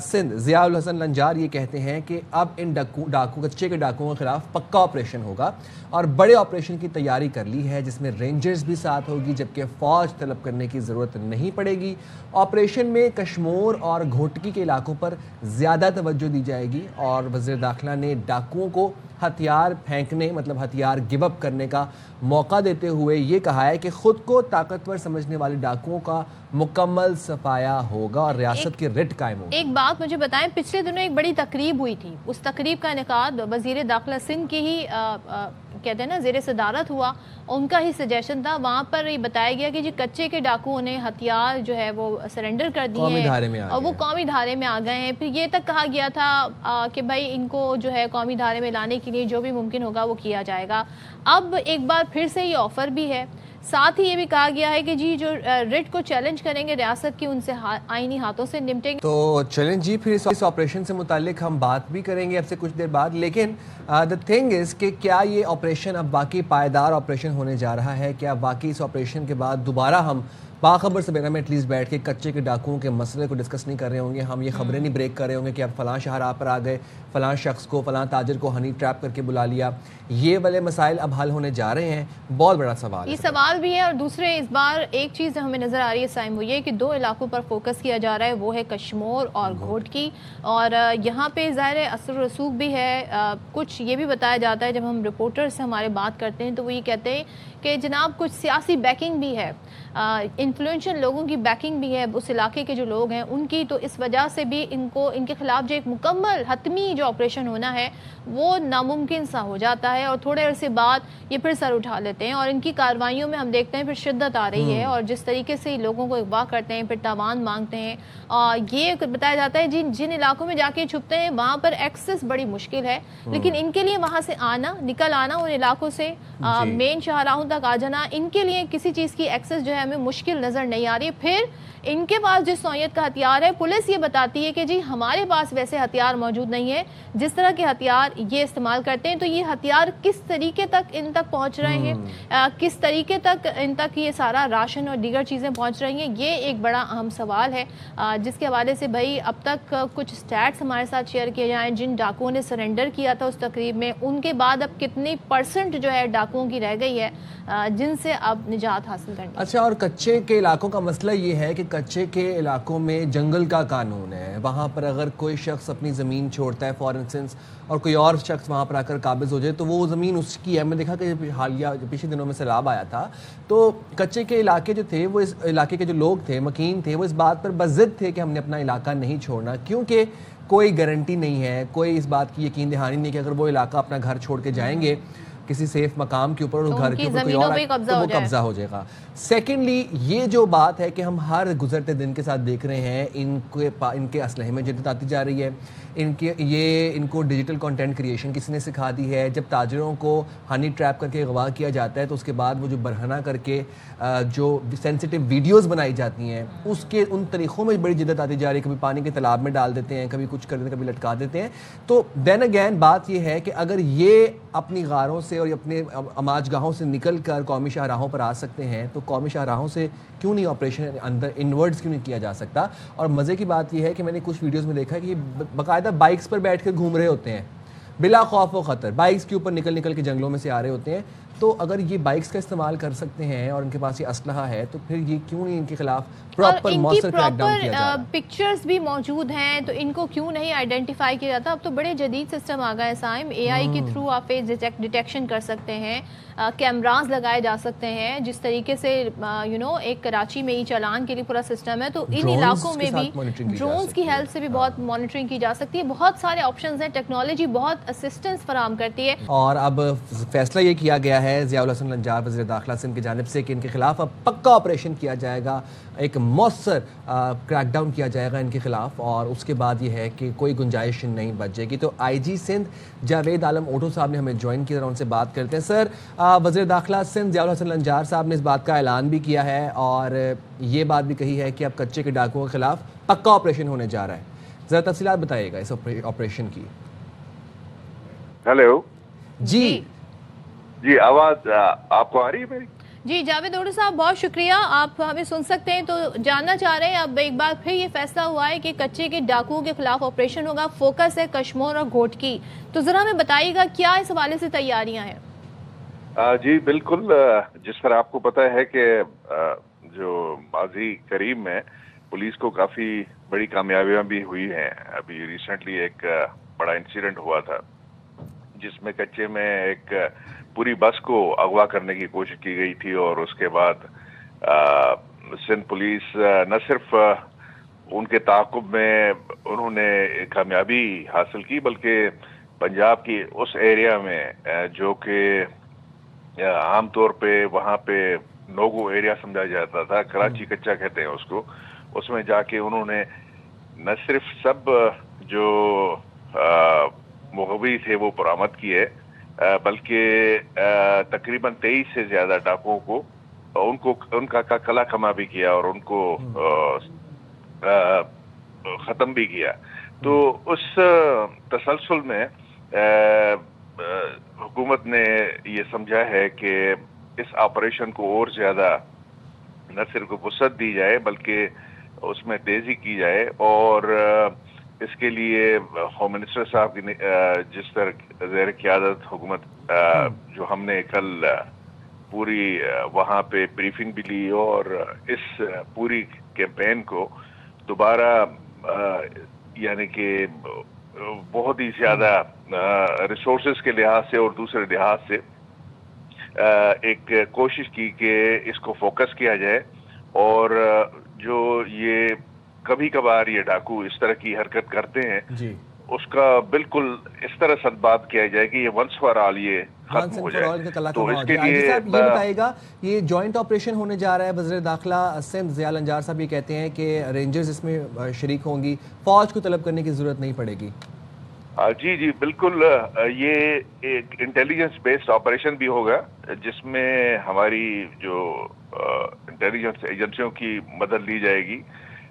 سندھ ضیاء الحسن لنجار یہ کہتے ہیں کہ اب ان کچے کے ڈاکوؤں کے خلاف پکا آپریشن ہوگا اور بڑے آپریشن کی تیاری کر لی ہے جس میں رینجرز بھی ساتھ ہوگی جبکہ فوج طلب کرنے کی ضرورت نہیں پڑے گی. آپریشن میں کشمور اور گھوٹکی کے علاقوں پر زیادہ توجہ دی جائے گی اور وزیر داخلہ نے ڈاکوؤں کو ہتھیار پھینکنے مطلب ہتھیار گو اپ کرنے کا موقع دیتے ہوئے یہ کہا ہے کہ خود کو طاقتور سمجھنے والے ڈاکوؤں کا مکمل صفایا ہوگا اور ریاست کی رٹ قائم ہوگی. ایک بات مجھے بتائیں، پچھلے دنوں ایک بڑی تقریب ہوئی تھی، اس تقریب کا انعقاد وزیر داخلہ سندھ کی ہی کہتے ہیں نا زیر صدارت ہوا، ان کا ہی سجیشن تھا. وہاں پر یہ بتایا گیا کہ جی کچے کے ڈاکوؤں نے ہتھیار جو ہے وہ سرنڈر کر دیے ہیں اور وہ قومی دھارے میں آ گئے ہیں. پھر یہ تک کہا گیا تھا کہ بھائی ان کو جو ہے قومی دھارے میں لانے کے لیے جو بھی ممکن ہوگا وہ کیا جائے گا. اب ایک بار پھر سے یہ آفر بھی ہے، ساتھ ہی یہ بھی کہا گیا ہے کہ جی جو رٹ کو چیلنج کریں گے ریاست کی ان سے آئینی ہاتھوں سے نمٹیں گے. تو چلیں جی پھر اس آپریشن سے متعلق ہم بات بھی کریں گے اب سے کچھ دیر بعد، لیکن the thing is کہ کیا یہ آپریشن اب واقعی پائیدار آپریشن ہونے جا رہا ہے؟ کیا واقعی اس آپریشن کے بعد دوبارہ ہم باخبر سبیرہ میں ایٹ لیسٹ بیٹھ کے کچے کے ڈاکوؤں کے مسئلے کو ڈسکس نہیں کر رہے ہوں گے، ہم یہ خبریں نہیں بریک کر رہے ہوں گے کہ اب فلاں شاہراہ پر آ گئے، فلاں شخص کو فلاں تاجر کو ہنی ٹریپ کر کے بلا لیا. یہ والے مسائل اب حل ہونے جا رہے ہیں. بہت بڑا سوال یہ سوال بھی ہے. اور دوسرے اس بار ایک چیز ہمیں نظر آ رہی ہے سائم، وہ یہ کہ دو علاقوں پر فوکس کیا جا رہا ہے، وہ ہے کشمور اور گھوٹکی. اور یہاں پہ ظاہر اثر و رسوخ بھی ہے. کچھ یہ بھی بتایا جاتا ہے جب ہم رپورٹر سے ہمارے بات کرتے ہیں تو وہ یہ کہتے ہیں کہ جناب کچھ سیاسی بیکنگ بھی ہے، انفلوئنشل لوگوں کی بیکنگ بھی ہے اس علاقے کے جو لوگ ہیں ان کی. تو اس وجہ سے بھی ان کے خلاف جو ایک مکمل حتمی جو آپریشن ہونا ہے وہ ناممکن سا ہو جاتا ہے اور تھوڑے عرصے بعد یہ پھر سر اٹھا لیتے ہیں اور ان کی کارروائیوں میں ہم دیکھتے ہیں پھر شدت آ رہی ہے اور جس طریقے سے لوگوں کو اغوا کرتے ہیں، پھر تاوان مانگتے ہیں. اور یہ بتایا جاتا ہے جن علاقوں میں جا کے چھپتے ہیں وہاں پر ایکسس بڑی مشکل ہے، لیکن ان کے لیے وہاں سے نکل آنا ان علاقوں سے مین شاہراہوں تک آ جانا، ان کے لیے کسی چیز کی ایکسس جو ہے ہمیں مشکل نظر نہیں آ رہی. پھر ان کے پاس جس نوعیت کا ہتھیار ہے، پولیس یہ بتاتی ہے کہ جی ہمارے پاس ویسے ہتھیار موجود نہیں ہے جس طرح کے ہتھیار یہ استعمال کرتے ہیں. تو یہ ہتھیار کس طریقے تک ان تک پہنچ رہے ہیں، کس طریقے تک ان تک یہ سارا راشن اور دیگر چیزیں پہنچ رہی ہیں، یہ ایک بڑا اہم سوال ہے جس کے حوالے سے بھائی اب تک کچھ سٹیٹس ہمارے ساتھ شیئر کیے جائیں. جن ڈاکوؤں نے سرنڈر کیا تھا اس تقریب میں، ان کے بعد اب کتنی % جو ہے ڈاکوؤں کی رہ گئی ہے جن سے اب نجات حاصل کرنی. اچھا، اور کچے کے علاقوں کا مسئلہ یہ ہے کہ کچے کے علاقوں میں جنگل کا قانون ہے. وہاں پر اگر کوئی شخص اپنی زمین چھوڑتا ہے فار انسٹنس اور کوئی اور شخص وہاں پر آ کر قابض ہو جائے تو وہ زمین اس کی ہے. میں دیکھا کہ حالیہ پچھلے دنوں میں سیلاب آیا تھا تو کچے کے علاقے جو تھے وہ اس علاقے کے جو لوگ تھے مکین تھے وہ اس بات پر بضد تھے کہ ہم نے اپنا علاقہ نہیں چھوڑنا، کیونکہ کوئی گارنٹی نہیں ہے، کوئی اس بات کی یقین دہانی نہیں کہ اگر وہ علاقہ اپنا گھر چھوڑ کے جائیں گے کسی سیف مقام کے اوپر، گھر کے اوپر کوئی اور تو وہ قبضہ ہو جائے گا. سیکنڈلی یہ جو بات ہے کہ ہم ہر گزرتے دن کے ساتھ دیکھ رہے ہیں ان کے اسلحے میں جدت آتی جا رہی ہے، ان کو ڈیجیٹل کنٹینٹ کریشن کسی نے سکھا دی ہے. جب تاجروں کو ہنی ٹریپ کر کے اغوا کیا جاتا ہے تو اس کے بعد وہ جو برہنہ کر کے جو سینسیٹیو ویڈیوز بنائی جاتی ہیں ان طریقوں میں بڑی جدت آتی جا رہی ہے. کبھی پانی کے تالاب میں ڈال دیتے ہیں، کبھی کچھ کر دیتے ہیں، کبھی لٹکا دیتے ہیں. تو دین اگین بات یہ ہے کہ اگر یہ اپنی غاروں سے اور اپنے اماج گاہوں سے نکل کر قومی شاہراہوں پر آ سکتے ہیں تو قومی شاہراہوں سے کیوں نہیں آپریشن اندر انورڈز کیوں نہیں کیا جا سکتا؟ اور مزے کی بات یہ ہے کہ میں نے کچھ ویڈیوز میں دیکھا کہ یہ باقاعدہ بائکس پر بیٹھ کر گھوم رہے ہوتے ہیں بلا خوف و خطر، بائکس کے اوپر نکل کے جنگلوں میں سے آ رہے ہوتے ہیں. تو اگر یہ بائکس کا استعمال کر سکتے ہیں اور ان کے پاس یہ اسلحہ ہے تو پھر یہ کیوں نہیں ان کے خلاف پراپر مؤثر کریک ڈاؤن کیا جا رہا ہے؟ پکچرز بھی موجود ہیں تو ان کو کیوں نہیں آئیڈینٹیفائی کیا جاتا؟ اب تو بڑے جدید سسٹم آ گئے سائم، اے آئی کے تھرو آپ فیس ڈیٹیکشن کر سکتے ہیں، کیمراز لگائے جا سکتے ہیں. جس طریقے سے ایک کراچی میں ہی چالان کے لیے پورا سسٹم ہے تو ان علاقوں میں بھی ڈرونز کی ہیلپ سے بھی بہت مانیٹرنگ کی جا سکتی ہے. بہت سارے آپشنز ہیں، ٹیکنالوجی بہت اسسٹنس فراہم کرتی ہے. اور اب فیصلہ یہ کیا گیا ہے ضیاء الحسن لنجار وزیر داخلہ سندھ کی جانب سے کہ ان کے خلاف اب پکا آپریشن کیا جائے گا، ایک مؤثر کریک ڈاؤن کیا جائے گا ان کے خلاف، اور اس کے بعد یہ ہے کہ کوئی گنجائش نہیں بچ جائے گی. تو آئی جی سندھ جاوید عالم اوٹو صاحب نے ہمیں جوائن کیا، ان سے بات کرتے ہیں. سر، وزیر داخلہ سندھ ضیاء الحسن لنجار صاحب نے اس بات کا اعلان بھی کیا ہے اور یہ بات بھی کہی ہے کہ اب کچے کے ڈاکوؤں کے خلاف پکا آپریشن ہونے جا رہا ہے. ذرا تفصیلات بتائیے گا اس آپریشن کی. ہیلو جی آواز آپ کو آ رہی ہے میری؟ جی جاوید اوڑو صاحب بہت شکریہ. آپ ہمیں سن سکتے ہیں تو جاننا چاہ رہے ہیں اب ایک بار پھر یہ فیصلہ ہوا ہے کہ کچے کے ڈاکوؤں کے خلاف آپریشن ہوگا, فوکس ہے کشمور اور گھوٹکی, تو ذرا ہمیں بتائیے گا کیا اس حوالے سے تیاریاں ہیں؟ جی بالکل. جس طرح آپ کو پتہ ہے کہ جو ماضی قریب میں پولیس کو کافی بڑی کامیابیاں بھی ہوئی ہیں. ابھی ریسنٹلی ایک بڑا انسیڈنٹ ہوا تھا جس میں کچے میں ایک پوری بس کو اغوا کرنے کی کوشش کی گئی تھی, اور اس کے بعد سندھ پولیس نہ صرف ان کے تعاقب میں انہوں نے کامیابی حاصل کی, بلکہ پنجاب کی اس ایریا میں جو کہ عام طور پہ وہاں پہ نوگو ایریا سمجھا جاتا تھا, کراچی کچا کہتے ہیں اس کو, اس میں جا کے انہوں نے نہ صرف سب جو مغوی تھے وہ برآمد کیے, بلکہ تقریباً 23 سے زیادہ ڈاکوؤں کو ان کا کلا کما بھی کیا اور ان کو ختم بھی کیا. تو اس تسلسل میں حکومت نے یہ سمجھا ہے کہ اس آپریشن کو اور زیادہ نہ صرف وسعت دی جائے بلکہ اس میں تیزی کی جائے, اور اس کے لیے ہوم منسٹر صاحب کی جس طرح زیر قیادت حکومت جو ہم نے کل پوری وہاں پہ بریفنگ بھی لی, اور اس پوری کیمپین کو دوبارہ یعنی کہ بہت ہی زیادہ ریسورسز کے لحاظ سے اور دوسرے لحاظ سے ایک کوشش کی کہ اس کو فوکس کیا جائے, اور جو یہ کبھی کبھار یہ ڈاکو اس طرح کی حرکت کرتے ہیں جی اس کا بالکل اس طرح سدبات کیا جائے کہ یہ ونس فار آل یہ ختم ہو جائے. تو اس کے لیے صاحب یہ بتائے گا, یہ جوائنٹ آپریشن ہونے جا رہا ہے, وزیر داخلہ سندھ ضیاء الانجار صاحب یہ کہتے ہیں کہ رینجرز اس میں شریک ہوں گی, فوج کو طلب کرنے کی ضرورت نہیں پڑے گی. جی بالکل. یہ ایک انٹیلیجنس بیسڈ آپریشن بھی ہوگا جس میں ہماری جو انٹیلیجنس ایجنسیوں کی مدد لی جائے گی.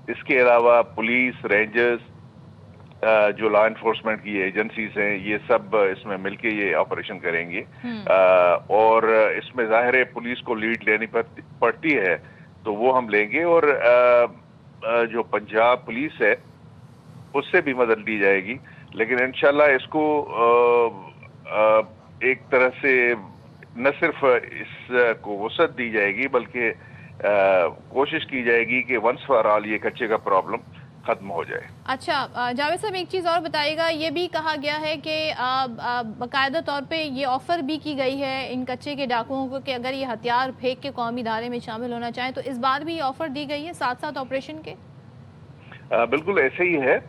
اس کے علاوہ پولیس, رینجرز, جو لا انفورسمنٹ کی ایجنسیز ہیں, یہ سب اس میں مل کے یہ آپریشن کریں گے, اور اس میں ظاہر ہے پولیس کو لیڈ لینی پڑتی ہے تو وہ ہم لیں گے, اور جو پنجاب پولیس ہے اس سے بھی مدد لی جائے گی. لیکن انشاءاللہ اس کو ایک طرح سے نہ صرف اس کو وسعت دی جائے گی بلکہ کوشش کی جائے گی کہ ونس فار آل یہ کچے کا پرابلم ختم ہو جائے. اچھا جاوید صاحب ایک چیز اور بتائیے گا, یہ بھی کہا گیا ہے کہ باقاعدہ طور پہ یہ آفر بھی کی گئی ہے ان کچے کے ڈاکوؤں کو کہ اگر یہ ہتھیار پھینک کے قومی ادارے میں شامل ہونا چاہیں تو اس بار بھی یہ آفر دی گئی ہے ساتھ ساتھ آپریشن کے. بالکل ایسے ہی ہے.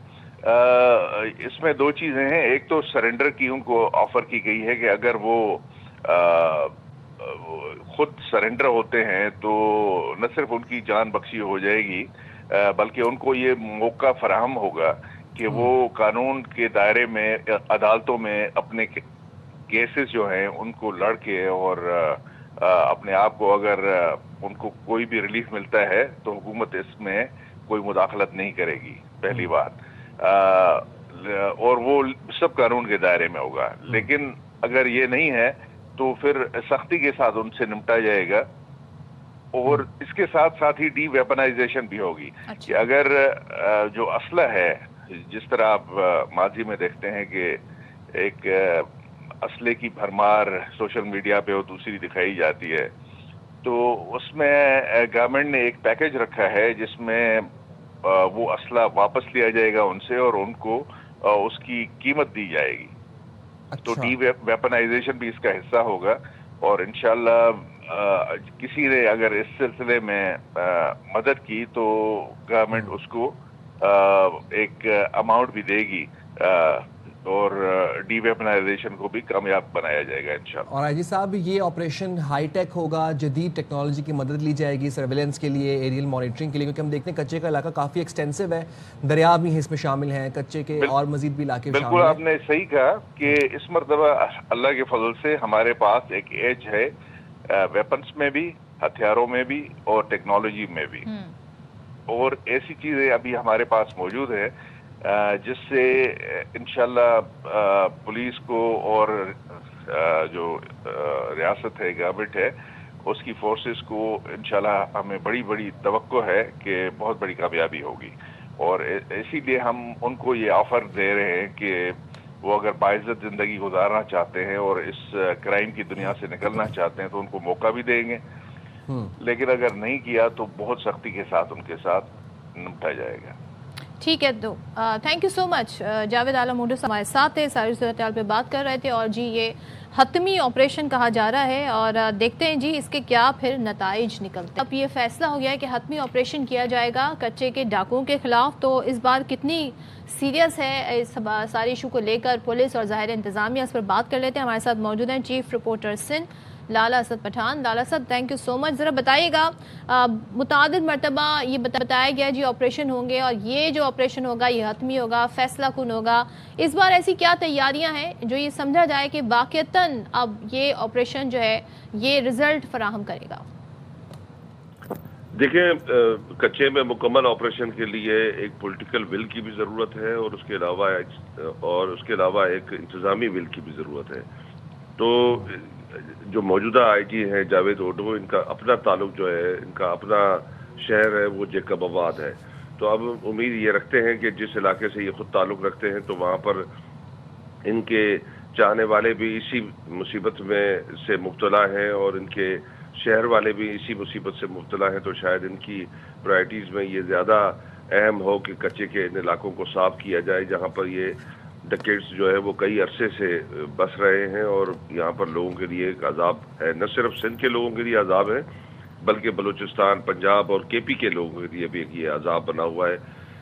اس میں دو چیزیں ہیں, ایک تو سرنڈر کی ان کو آفر کی گئی ہے کہ اگر وہ خود سرنڈر ہوتے ہیں تو نہ صرف ان کی جان بخشی ہو جائے گی بلکہ ان کو یہ موقع فراہم ہوگا کہ وہ قانون کے دائرے میں عدالتوں میں اپنے کیسز جو ہیں ان کو لڑ کے اور اپنے آپ کو اگر ان کو کوئی بھی ریلیف ملتا ہے تو حکومت اس میں کوئی مداخلت نہیں کرے گی, پہلی بات. اور وہ سب قانون کے دائرے میں ہوگا. لیکن اگر یہ نہیں ہے تو پھر سختی کے ساتھ ان سے نمٹا جائے گا, اور اس کے ساتھ ساتھ ہی ڈی ویپنائزیشن بھی ہوگی. کہ اگر جو اسلحہ ہے, جس طرح آپ ماضی میں دیکھتے ہیں کہ ایک اسلحے کی بھرمار سوشل میڈیا پہ اور دوسری دکھائی جاتی ہے, تو اس میں گورنمنٹ نے ایک پیکج رکھا ہے جس میں وہ اسلحہ واپس لیا جائے گا ان سے اور ان کو اس کی قیمت دی جائے گی. تو ڈی ویپنائزیشن بھی اس کا حصہ ہوگا, اور انشاءاللہ کسی نے اگر اس سلسلے میں مدد کی تو گورنمنٹ اس کو ایک اماؤنٹ بھی دے گی اور ڈی ویپنائزیشن کو بھی کامیاب بنایا جائے گا انشاءاللہ. اور آئی جی صاحب یہ آپریشن ہائی ٹیک ہوگا, جدید ٹیکنالوجی کی مدد لی جائے گی سرویلنس کے لیے, ایریل مانیٹرنگ کے لیے, کیونکہ ہم دیکھتے ہیں کچے کا علاقہ کافی ایکسٹینسو ہے, دریا بھی اس میں شامل ہیں, کچے کے اور مزید بھی علاقے شامل ہیں. بالکل آپ نے صحیح کہا کہ اس مرتبہ اللہ کے فضل سے ہمارے پاس ایک ایج ہے ویپنز میں بھی, ہتھیاروں میں بھی اور ٹیکنالوجی میں بھی, اور ایسی چیزیں ابھی ہمارے پاس موجود ہے جس سے انشاءاللہ پولیس کو اور جو ریاست ہے, گورنمنٹ ہے, اس کی فورسز کو انشاءاللہ ہمیں بڑی بڑی توقع ہے کہ بہت بڑی کامیابی ہوگی، اور اسی لیے ہم ان کو یہ آفر دے رہے ہیں کہ وہ اگر باعزت زندگی گزارنا چاہتے ہیں اور اس کرائم کی دنیا سے نکلنا چاہتے ہیں تو ان کو موقع بھی دیں گے، لیکن اگر نہیں کیا تو بہت سختی کے ساتھ ان کے ساتھ نمٹا جائے گا۔ ٹھیک ہے، تو تھینک یو سو مچ جاوید عالم موڈو ہمارے ساتھ تھے، ساری صورتحال پہ بات کر رہے تھے، اور جی یہ حتمی آپریشن کہا جا رہا ہے اور دیکھتے ہیں جی اس کے کیا پھر نتائج نکلتے ہیں۔ اب یہ فیصلہ ہو گیا ہے کہ حتمی آپریشن کیا جائے گا کچے کے ڈاکوؤں کے خلاف، تو اس بار کتنی سیریس ہے اس سارے ایشو کو لے کر پولیس اور ظاہر انتظامیہ، اس پر بات کر لیتے ہیں۔ ہمارے ساتھ موجود ہیں chief reporter Sindh Lala Asad Pathan. Lala Asad, thank you so much. ذرا بتائیے گا، متعدد مرتبہ یہ بتایا گیا جی آپریشن ہوں گے، اور یہ جو آپریشن ہوگا یہ حتمی ہوگا، فیصلہ کن ہوگا، اس بار ایسی کیا تیاریاں ہیں جو یہ سمجھا جائے کہ واقعتاً اب یہ آپریشن جو ہے یہ رزلٹ فراہم کرے گا؟ دیکھیں، کچے میں مکمل آپریشن کے لیے ایک پولیٹیکل ول کی بھی ضرورت ہے، اور اس کے علاوہ ایک انتظامی ول کی بھی ضرورت ہے۔ تو جو موجودہ آئی جی ہیں جاوید اوڈو، ان کا اپنا تعلق جو ہے، ان کا اپنا شہر ہے وہ جیکب آباد ہے، تو اب امید یہ رکھتے ہیں کہ جس علاقے سے یہ خود تعلق رکھتے ہیں تو وہاں پر ان کے چاہنے والے بھی اسی مصیبت میں سے مبتلا ہیں اور ان کے شہر والے بھی اسی مصیبت سے مبتلا ہیں، تو شاید ان کی پرائرٹیز میں یہ زیادہ اہم ہو کہ کچے کے ان علاقوں کو صاف کیا جائے جہاں پر یہ ڈکیٹس جو ہے وہ کئی عرصے سے بس رہے ہیں، اور یہاں پر لوگوں کے لیے ایک عذاب ہے، نہ صرف سندھ کے لوگوں کے لیے عذاب ہے بلکہ بلوچستان، پنجاب اور کے پی کے لوگوں کے لیے بھی یہ عذاب بنا ہوا ہے۔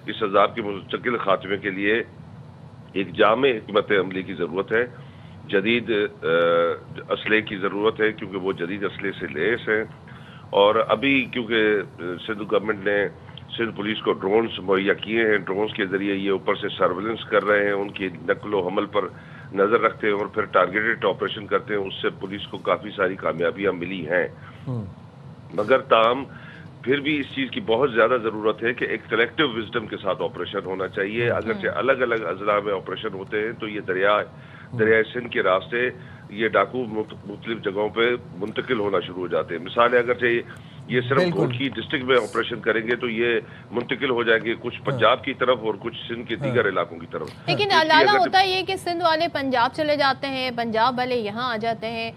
اس عذاب کے مستقل خاتمے کے لیے ایک جامع حکمت عملی کی ضرورت ہے، جدید اسلحے کی ضرورت ہے کیونکہ وہ جدید اسلحے سے لیس ہیں، اور ابھی کیونکہ سندھ گورنمنٹ نے سندھ پولیس کو ڈرونز مہیا کیے ہیں، ڈرونز کے ذریعے یہ اوپر سے سرویلنس کر رہے ہیں، ان کی نقل و حمل پر نظر رکھتے ہیں اور پھر ٹارگیٹڈ آپریشن کرتے ہیں، اس سے پولیس کو کافی ساری کامیابیاں ملی ہیں، مگر تاہم پھر بھی اس چیز کی بہت زیادہ ضرورت ہے کہ ایک کلیکٹیو وزڈم کے ساتھ آپریشن ہونا چاہیے۔ اگرچہ الگ الگ اضلاع میں آپریشن ہوتے ہیں تو یہ دریائے سندھ کے راستے یہ ڈاکو مختلف جگہوں پہ منتقل ہونا شروع ہو جاتے ہیں۔ مثال ہے، اگرچہ یہ صرف گھوٹکی ڈسٹرکٹ میں آپریشن کریں گے تو یہ منتقل ہو جائیں گے کچھ پنجاب کی طرف اور کچھ سندھ کے دیگر علاقوں کی طرف۔ لیکن لالا ہوتا یہ کہ سندھ والے پنجاب چلے جاتے ہیں، پنجاب والے یہاں آ جاتے ہیں،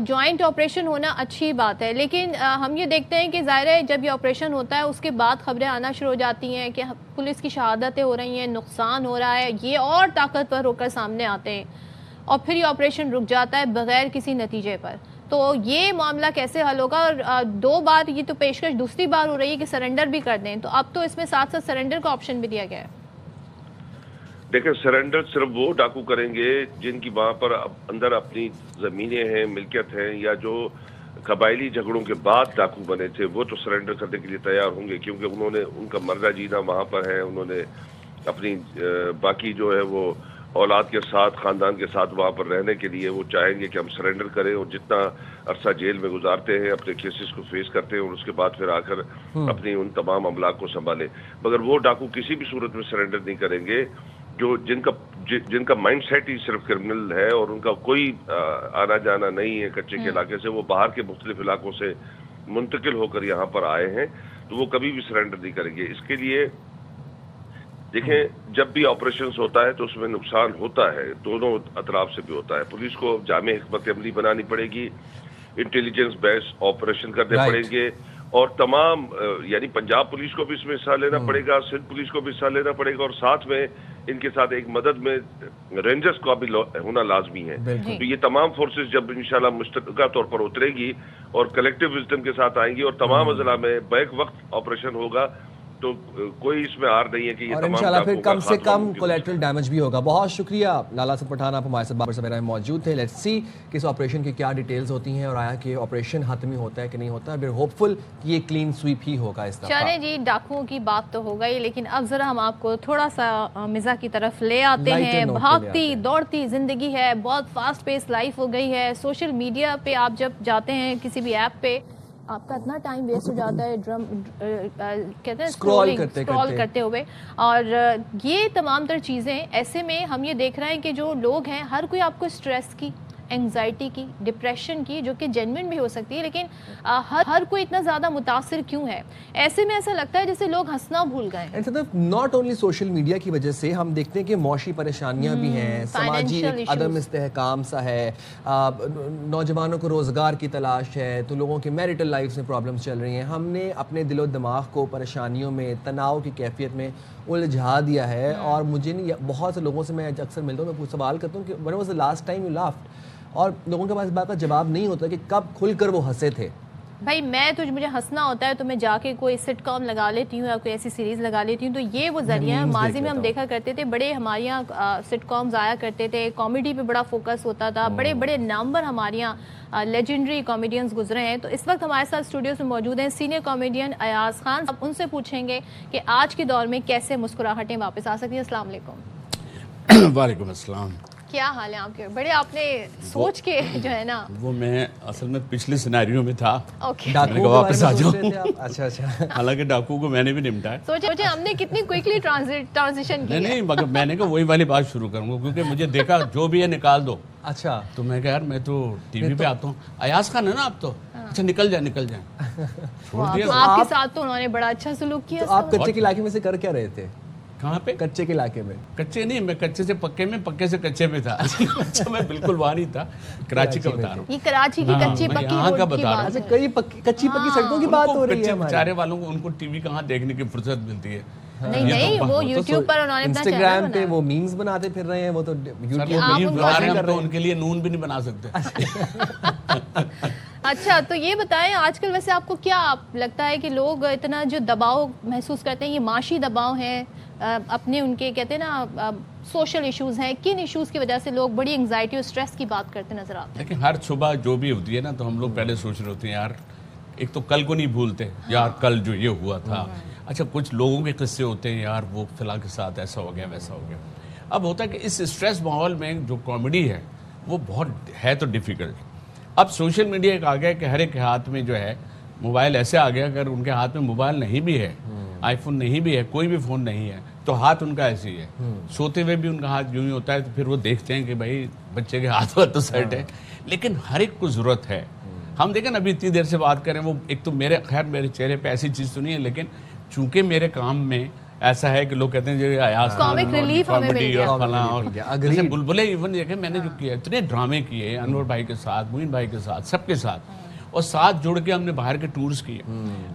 جوائنٹ آپریشن ہونا اچھی بات ہے، لیکن ہم یہ دیکھتے ہیں کہ ظاہر ہے جب یہ آپریشن ہوتا ہے اس کے بعد خبریں آنا شروع ہو جاتی ہیں کہ پولیس کی شہادتیں ہو رہی ہیں، نقصان ہو رہا ہے، یہ اور طاقتور ہو کر سامنے آتے ہیں، اور پھر یہ آپریشن رک جاتا ہے بغیر کسی نتیجے پر۔ تو یہ معاملہ کیسے حل ہوگا؟ اور دو بار یہ تو پیشکش دوسری بار ہو رہی ہے کہ سرنڈر بھی کر دیں، تو اب تو اس میں ساتھ ساتھ سرنڈر کا آپشن بھی دیا گیا ہے۔ دیکھیں، سرنڈر صرف وہ ڈاکو کریں گے جن کی وہاں پر اندر اپنی زمینیں ہیں، ملکیت ہیں، یا جو قبائلی جھگڑوں کے بعد ڈاکو بنے تھے وہ تو سرنڈر کرنے کے لیے تیار ہوں گے، کیونکہ انہوں نے ان کا مرنا جینا وہاں پر ہے، انہوں نے اپنی باقی جو ہے وہ اولاد کے ساتھ، خاندان کے ساتھ وہاں پر رہنے کے لیے وہ چاہیں گے کہ ہم سرنڈر کریں، اور جتنا عرصہ جیل میں گزارتے ہیں اپنے کیسز کو فیس کرتے ہیں اور اس کے بعد پھر آ کر اپنی ان تمام املاک کو سنبھالیں، مگر وہ ڈاکو کسی بھی صورت میں سرنڈر نہیں کریں گے جن کا مائنڈ سیٹ ہی صرف کرمنل ہے اور ان کا کوئی آنا جانا نہیں ہے کچے کے علاقے سے، وہ باہر کے مختلف علاقوں سے منتقل ہو کر یہاں پر آئے ہیں، تو وہ کبھی بھی سرنڈر نہیں کریں گے۔ اس کے لیے دیکھیں، جب بھی آپریشنز ہوتا ہے تو اس میں نقصان ہوتا ہے، دونوں اطراف سے بھی ہوتا ہے، پولیس کو جامع حکمت عملی بنانی پڑے گی، انٹیلیجنس بیس آپریشن کرنے پڑیں گے، اور تمام یعنی پنجاب پولیس کو بھی اس میں حصہ لینا پڑے گا، سندھ پولیس کو بھی حصہ لینا پڑے گا، اور ساتھ میں ان کے ساتھ ایک مدد میں رینجرز کا بھی ہونا لازمی ہے۔ تو یہ تمام فورسز جب انشاءاللہ مشترکہ طور پر اترے گی اور کلیکٹیو وزڈم کے ساتھ آئیں گی اور تمام اضلاع میں بیک وقت آپریشن ہوگا تو کوئی اس میں ہار نہیں ہے کہ یہ اور تمام انشاءاللہ پھر کم سے کم کولیٹرل ڈیمیج بھی ہوگا۔ بہت شکریہ لالا اسد پٹھان، آپ ہمارے ساتھ بابر سمیرہ میں موجود تھے۔ لیٹس سی کہ اس آپریشن کی کیا ڈیٹیلز ہوتی ہیں اور آیا کہ آپریشن حتمی ہوتا ہے کہ نہیں ہوتا ہے، پھر ہوپ فل کہ یہ کلین سویپ ہی ہوگا اس دفعہ۔ چلیں جی، ڈاکوؤں کی بات تو ہو گئی، لیکن اب ذرا ہم آپ کو تھوڑا سا مزاح کی طرف لے آتے ہیں۔ بھاگتی دوڑتی زندگی ہے، بہت فاسٹ پیس لائف ہو گئی ہے، سوشل میڈیا پہ آپ جب جاتے ہیں کسی بھی ایپ پہ آپ کا اتنا ٹائم ویسٹ ہو جاتا ہے کہتے ہیں اسکرول کرتے ہوئے، اور یہ تمام تر چیزیں ایسے میں ہم یہ دیکھ رہے ہیں کہ جو لوگ ہیں ہر کوئی آپ کو اسٹریس کی انگزائٹی کی, ڈپریشن کی, جو کہ جینوئن بھی ہو سکتی ہے, لیکن ہر کوئی اتنا زیادہ متاثر کیوں ہے؟ ایسے میں ایسا لگتا ہے جیسے لوگ ہنسنا بھول گئے ہیں. ناٹ اونلی سوشل میڈیا کی وجہ سے ہم دیکھتے ہیں کہ معاشی پریشانیاں بھی ہیں, سماجی عدم استحکام سا ہے, نوجوانوں کو روزگار کی تلاش ہے, تو لوگوں کے میریٹل لائف میں پرابلمس چل رہی ہیں. ہم نے اپنے دل و دماغ کو پریشانیوں میں, تناؤ کی کیفیت میں الجھا دیا ہے. اور مجھے نہیں, بہت سے لوگوں سے میں اکثر ملتا ہوں, میں سوال کرتا ہوں کہ when was the last time you laughed, اور لوگوں کے پاس اس بات کا جواب نہیں ہوتا کہ کب کھل کر وہ ہنسے تھے. بھائی مجھے ہنسنا ہوتا ہے تو میں جا کے کوئی سٹ کام لگا لیتی ہوں یا کوئی ایسی سیریز لگا لیتی ہوں, تو یہ وہ ذریعہ ہے. ماضی میں ہم دیکھا کرتے تھے, بڑے ہمارے یہاں سٹ کامز آیا کرتے تھے, کامیڈی پہ بڑا فوکس ہوتا تھا, بڑے بڑے نامور ہمارے یہاں لیجنڈری کامیڈینز گزرے ہیں. تو اس وقت ہمارے ساتھ اسٹوڈیوز میں موجود ہیں سینئر کامیڈین ایاز خان. اب ان سے پوچھیں گے کہ آج کے دور میں کیسے مسکراہٹیں واپس آ سکتی ہیں. السلام علیکم. وعلیکم السلام. کیا حال ہے آپ کے؟ بڑے آپ نے سوچ کے جو ہے نا, وہ میں اصل میں پچھلے سینیریو میں تھا, میں نے کہا واپس آ جاؤں. اچھا حالانکہ ڈاکو کو میں نے بھی نمٹایا. سوچے ہم نے کتنی کوئکلی ٹرانزیشن کی. نہیں, مگر میں نے کہا وہی والی بات شروع کروں گا, کیونکہ مجھے دیکھا جو بھی ہے نکال دو. اچھا, تو میں کہا یار میں تو ٹی وی پہ آتا ہوں, ایاز خان ہے نا آپ تو, اچھا نکل جائیں. آپ کے ساتھ تو انہوں نے بڑا اچھا سلوک کیا. آپ کچے کے علاقے میں سے کر کیا رہے تھے؟ کہاں پہ؟ کچے کے علاقے میں. کچے نہیں, میں کچے سے پکے میں, پکے سے کچے میں تھا. اچھا میں بالکل وہاں نہیں تھا, کراچی کا بتا رہا ہوں. یہ کراچی کی کچی پکی روڈ کی بات ہے. کئی کچی پکی سڑکوں کی بات ہو رہی ہے. بیچارے والوں کو ان کو ٹی وی کہاں دیکھنے کی فرصت ملتی ہے. نہیں, وہ یوٹیوب پر انہوں نے اپنا چینل بنایا, انسٹاگرام پہ وہ میمز بناتے پھر رہے ہیں. وہ تو یوٹیوب تو ان کے لیے نون بھی نہیں بنا سکتے. اچھا تو یہ بتائیں آج کل ویسے آپ کو کیا لگتا ہے کہ لوگ اتنا جو دباؤ محسوس کرتے ہیں, یہ معاشی دباؤ ہیں, اپنے ان کے کہتے ہیں نا سوشل ایشوز ہیں, کن ایشوز کی وجہ سے لوگ بڑی انگزائٹی اور سٹریس کی بات کرتے نظر آتے ہیں؟ لیکن ہر صبح جو بھی ہوتی ہے نا, تو ہم لوگ پہلے سوچ رہے ہوتے ہیں یار ایک تو کل کو نہیں بھولتے, یار کل جو یہ ہوا تھا. اچھا کچھ لوگوں کے قصے ہوتے ہیں, یار وہ فلاں کے ساتھ ایسا ہو گیا ویسا ہو گیا. اب ہوتا ہے کہ اس اسٹریس ماحول میں جو کامیڈی ہے وہ بہت ہے تو ڈیفیکلٹ. اب سوشل میڈیا ایک آ گیا کہ ہر ایک کے ہاتھ میں جو ہے موبائل ایسے آ گیا, اگر ان کے ہاتھ میں موبائل نہیں بھی ہے, آئی فون نہیں بھی ہے, کوئی بھی فون نہیں ہے, تو ہاتھ ان کا ایسے ہی ہے. سوتے ہوئے بھی ان کا ہاتھ یوں ہی ہوتا ہے, تو پھر وہ دیکھتے ہیں کہ بھائی بچے کے ہاتھ پر تو سیٹ ہے. لیکن ہر ایک کو ضرورت ہے. ہم دیکھیں ابھی اتنی دیر سے بات کریں, وہ ایک تو میرے چہرے پہ ایسی چیز تو نہیں ہے, لیکن چونکہ میرے کام میں ایسا ہے کہ لوگ کہتے ہیں جو ایاز کامک ریلیف ہمیں مل گیا. جیسے بلبلے ایون دیکھیں میں نے جو کیا, اتنے ڈرامے کیے انور بھائی کے ساتھ, معین بھائی کے ساتھ, سب کے ساتھ, اور ساتھ جڑ کے ہم نے باہر کے ٹورز کیے.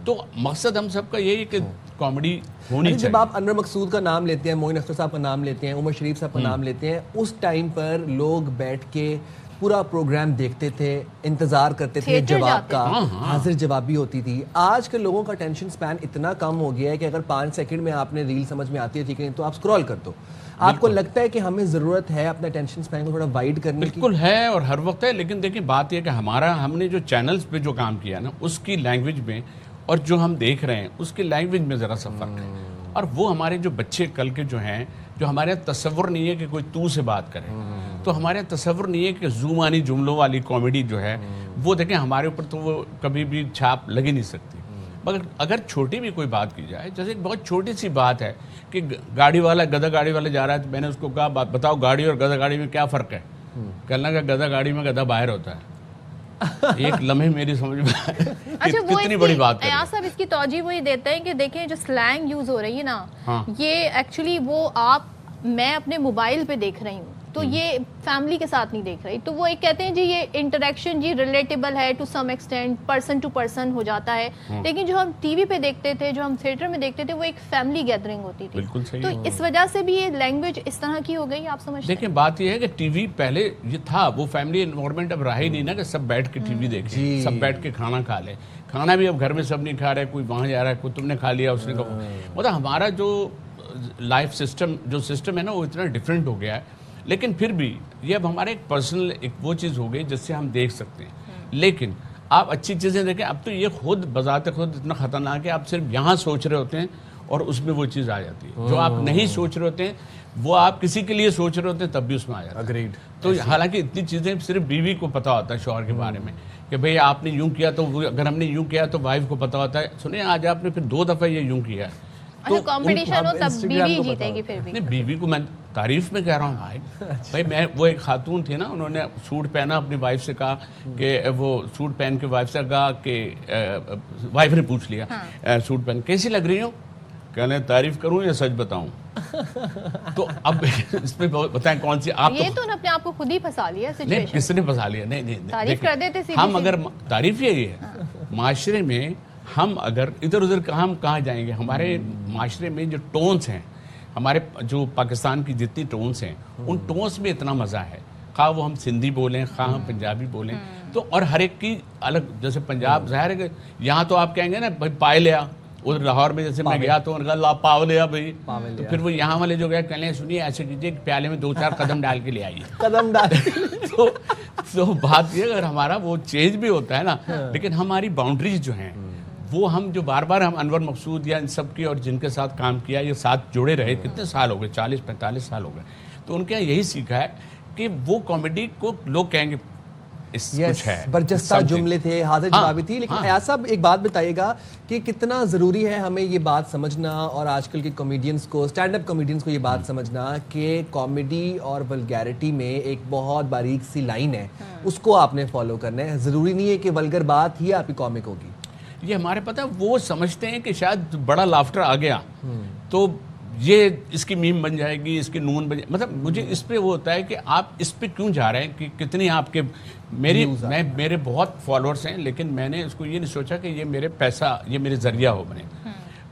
تو مقصد ہم سب کا یہی ہے کہ کامیڈی ہونی چاہیے. جب آپ انور مقصود کا نام لیتے ہیں, معین اختر صاحب کا نام لیتے ہیں, عمر شریف صاحب کا نام لیتے ہیں, اس ٹائم پر لوگ بیٹھ کے پورا پروگرام دیکھتے تھے, انتظار کرتے تھے جواب کا, حاضر جوابی ہوتی تھی. آج کے لوگوں کا ٹینشن سپین اتنا کم ہو گیا ہے کہ اگر 5 سیکنڈ میں آپ نے ریل سمجھ میں آتی ہے ٹھیک ہے تو آپ اسکرول کر دو. آپ کو لگتا ہے کہ ہمیں ضرورت ہے اپنا ٹینشن سپین کو تھوڑا وائڈ کرنے کی؟ بالکل ہے, اور ہر وقت ہے. لیکن دیکھیں بات یہ کہ ہم نے جو چینلز پہ جو کام کیا نا, اس کی لینگویج میں اور جو ہم دیکھ رہے ہیں اس کی لینگویج میں ذرا سا فرق ہے. اور وہ ہمارے جو بچے کل کے جو ہیں, جو ہمارے تصور نہیں ہے کہ کوئی تو سے بات کرے, تو ہمارے تصور نہیں ہے کہ زومانی جملوں والی کامیڈی جو ہے وہ دیکھیں ہمارے اوپر تو وہ کبھی بھی چھاپ لگ ہی نہیں سکتی. مگر اگر چھوٹی بھی کوئی بات کی جائے, جیسے ایک بہت چھوٹی سی بات ہے کہ گدھا گاڑی والا جا رہا ہے, تو میں نے اس کو کہا بتاؤ گاڑی اور گدھا گاڑی میں کیا فرق ہے؟ کہنا کہ گدھا گاڑی میں گدھا باہر ہوتا ہے. ایک لمحے میری سمجھ میں کتنی بڑی بات ہے. ایاز صاحب اس کی توجہ وہی دیتے ہیں کہ دیکھیں جو سلینگ یوز ہو رہی ہے نا, یہ ایکچولی وہ میں اپنے موبائل پہ دیکھ رہی ہوں, تو یہ فیملی کے ساتھ نہیں دیکھ رہی. تو وہ ایک کہتے ہیں جی یہ انٹریکشن جی ریلیٹیبل ہے to some extent, person to person ہو جاتا ہے. لیکن جو ہم ٹی وی پہ دیکھتے تھے, جو ہم تھیٹر میں دیکھتے تھے, وہ ایک فیملی گیدرنگ ہوتی تھی. تو اس وجہ سے بھی یہ لینگویج اس طرح کی ہو گئی, آپ سمجھتے ہیں؟ دیکھیں بات یہ ہے کہ ٹی وی پہلے یہ تھا, وہ فیملی انوائرمنٹ اب رہا ہی نہیں نا کہ سب بیٹھ کے ٹی وی دیکھیں, سب بیٹھ کے کھانا کھا لیں. کھانا بھی اب گھر میں سب نہیں کھا رہے, کوئی وہاں جا رہا ہے, کوئی تم نے کھا لیا اس نے کہا. مطلب ہمارا جو لائف سسٹم ہے نا, وہ اتنا ڈفرینٹ ہو گیا ہے. لیکن پھر بھی یہ اب ہمارے ایک پرسنل ایک وہ چیز ہو گئی جس سے ہم دیکھ سکتے ہیں. لیکن آپ اچھی چیزیں دیکھیں, اب تو یہ خود بذات خود اتنا خطرناک ہے, آپ صرف یہاں سوچ رہے ہوتے ہیں اور اس میں وہ چیز آ جاتی ہے. جو آپ نہیں سوچ رہے ہوتے ہیں وہ آپ کسی کے لیے سوچ رہے ہوتے ہیں تب بھی اس میں آ جاتا ہے. اگریڈ. تو حالانکہ اتنی چیزیں صرف بیوی کو پتا ہوتا ہے شوہر کے بارے میں کہ بھئی آپ نے یوں کیا, تو اگر ہم نے یوں کیا تو وائف کو پتا ہوتا ہے, سنیں آج آپ نے پھر 2 دفعہ یہ یوں کیا ہے. اچھا کمپٹیشن ہو تب Instagram بیوی کو جیتے گی پھر بھی. نہیں بیوی کو میں تعریف میں کہہ رہا ہوں بھائی میں وہ ایک خاتون تھی نا, انہوں نے سوٹ پہنا, اپنی وائف سے کہا کہ وہ سوٹ پہن کے وائف سے کہا کہ وائف نے پوچھ لیا سوٹ پہن کیسی لگ رہی ہو, کہنے تعریف کروں یا سچ بتاؤں. تو اب اس پہ بتائیں کون سی آپ, یہ تو انہوں نے اپنے آپ کو خود ہی پھنسا لیا نہیں سچویشن. کس نے پھنسا لیا, نہیں تعریف کر دیتے سیدھی ہم سیدھی. اگر تعریف یہی ہے معاشرے میں, ہم اگر ادھر ادھر ہم کہاں جائیں گے. ہمارے معاشرے میں جو ٹونس ہیں, ہمارے جو پاکستان کی جتنی ٹونس ہیں, ان ٹونس میں اتنا مزہ ہے, خواہ وہ ہم سندھی بولیں خواہ ہم پنجابی بولیں, تو اور ہر ایک کی الگ. جیسے پنجاب ظاہر ہے کہ یہاں تو آپ کہیں گے نا بھائی پائے لیا, اور لاہور میں جیسے میں گیا تو انہوں نے کہا پاو لیا بھائی, تو پھر وہ یہاں والے جو گئے کہنے سنیے ایسے کیجیے کہ پیالے میں 2-4 قدم ڈال کے لے آئیے, قدم ڈال. تو بات یہ اگر ہمارا وہ چینج بھی ہوتا ہے نا, لیکن ہماری باؤنڈریز جو ہیں وہ ہم جو بار بار ہم انور مقصود یا ان سب کی اور جن کے ساتھ کام کیا, یہ ساتھ جڑے رہے, کتنے سال ہو گئے, 40-45 سال ہو گئے, تو ان کے یہاں یہی سیکھا ہے کہ وہ کامیڈی کو لوگ کہیں گے کچھ ہے, برجستہ جملے تھے, حاضر جوابی تھی. لیکن ایاز صاحب ایک بات بتائیے گا کہ کتنا ضروری ہے ہمیں یہ بات سمجھنا, اور آج کل کے کامیڈینس کو, اسٹینڈ اپ کامیڈینس کو یہ بات سمجھنا کہ کامیڈی اور ولگیرٹی میں ایک بہت باریک سی لائن ہے, اس کو آپ نے فالو کرنا ہے. ضروری نہیں ہے کہ ولگر بات ہی آپ کی کامک ہوگی. یہ ہمارے پتہ وہ سمجھتے ہیں کہ شاید بڑا لافٹر آ گیا تو یہ اس کی میم بن جائے گی, اس کی نون بن جائے, مطلب مجھے اس پہ وہ ہوتا ہے کہ آپ اس پہ کیوں جا رہے ہیں, کہ کتنی آپ کے میرے بہت فالوورس ہیں, لیکن میں نے اس کو یہ نہیں سوچا کہ یہ میرے پیسہ, یہ میرے ذریعہ ہو بنے.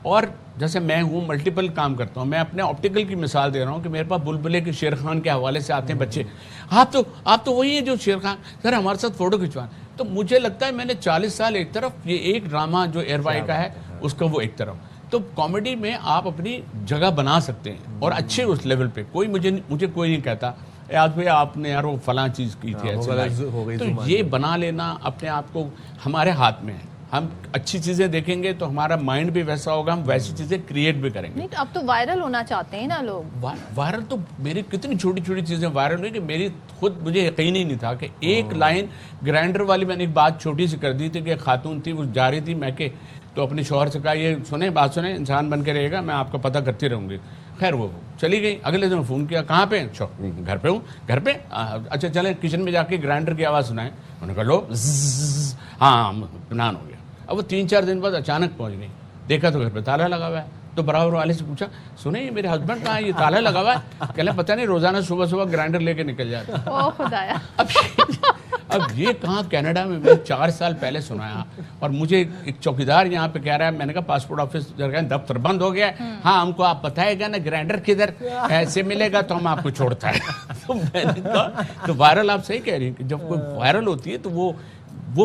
اور جیسے میں ہوں ملٹیپل کام کرتا ہوں, میں اپنے آپٹیکل کی مثال دے رہا ہوں کہ میرے پاس بلبلے کے شیر خان کے حوالے سے آتے ہیں بچے, آپ تو وہی ہیں جو شیر خان, سر ہمارے ساتھ فوٹو کھنچوائیں. تو مجھے لگتا ہے میں نے 40 سال ایک طرف, یہ ایک ڈرامہ جو ایئر وائی کا ہے اس کا وہ ایک طرف. تو کامیڈی میں آپ اپنی جگہ بنا سکتے ہیں اور اچھے اس لیول پہ. کوئی مجھے کوئی نہیں کہتا یاد بھائی آپ نے یار وہ فلاں چیز کی تھی ایسے, تو یہ بنا لینا اپنے آپ کو ہمارے ہاتھ میں ہے. ہم اچھی چیزیں دیکھیں گے تو ہمارا مائنڈ بھی ویسا ہوگا, ہم ویسی چیزیں کریٹ بھی کریں گے. نہیں تو اب تو وائرل ہونا چاہتے ہیں نا لوگ. وائرل تو میری کتنی چھوٹی چھوٹی چیزیں وائرل ہوئی کہ میری خود مجھے یقین ہی نہیں تھا کہ ایک لائن گرائنڈر والی, میں نے ایک بات چھوٹی سی کر دی تھی کہ ایک خاتون تھی وہ جا رہی تھی میں کہ, تو اپنے شوہر سے کہا یہ سنیں بات سنیں, انسان بن کے رہے گا, میں آپ کا پتہ کرتی رہوں گی. خیر وہ چلی گئی. اگلے دن فون کیا کہاں پہ, گھر پہ ہوں. گھر پہ اچھا چلیں کچن میں جا کے گرائنڈر کی آواز سنائیں. انہوں نے کہا لو ہاں اطمینان ہو گیا. اب وہ 3-4 دن بعد اچانک پہنچ گئی, دیکھا تو گھر پہ تالا لگا ہوا ہے. تو برابر والے سے پوچھا سنیں یہ میرے ہسبینڈ کہاں ہے, یہ تالا لگا ہوا ہے. کہنے پتہ نہیں روزانہ صبح گرائنڈر لے کے نکل جاتا. او خدایا. اب یہ کہاں کینیڈا میں 4 سال پہلے سنایا, اور مجھے ایک چوکیدار یہاں پہ کہہ رہا ہے, میں نے کہا پاسپورٹ آفس دفتر بند ہو گیا ہے, ہاں ہم کو آپ بتائے گا نا گرائنڈر کدھر ایسے ملے گا تو ہم آپ کو چھوڑتا ہے. تو میں نے کہا تو وائرل آپ صحیح کہہ رہی ہیں کہ جب کوئی وائرل ہوتی ہے تو وہ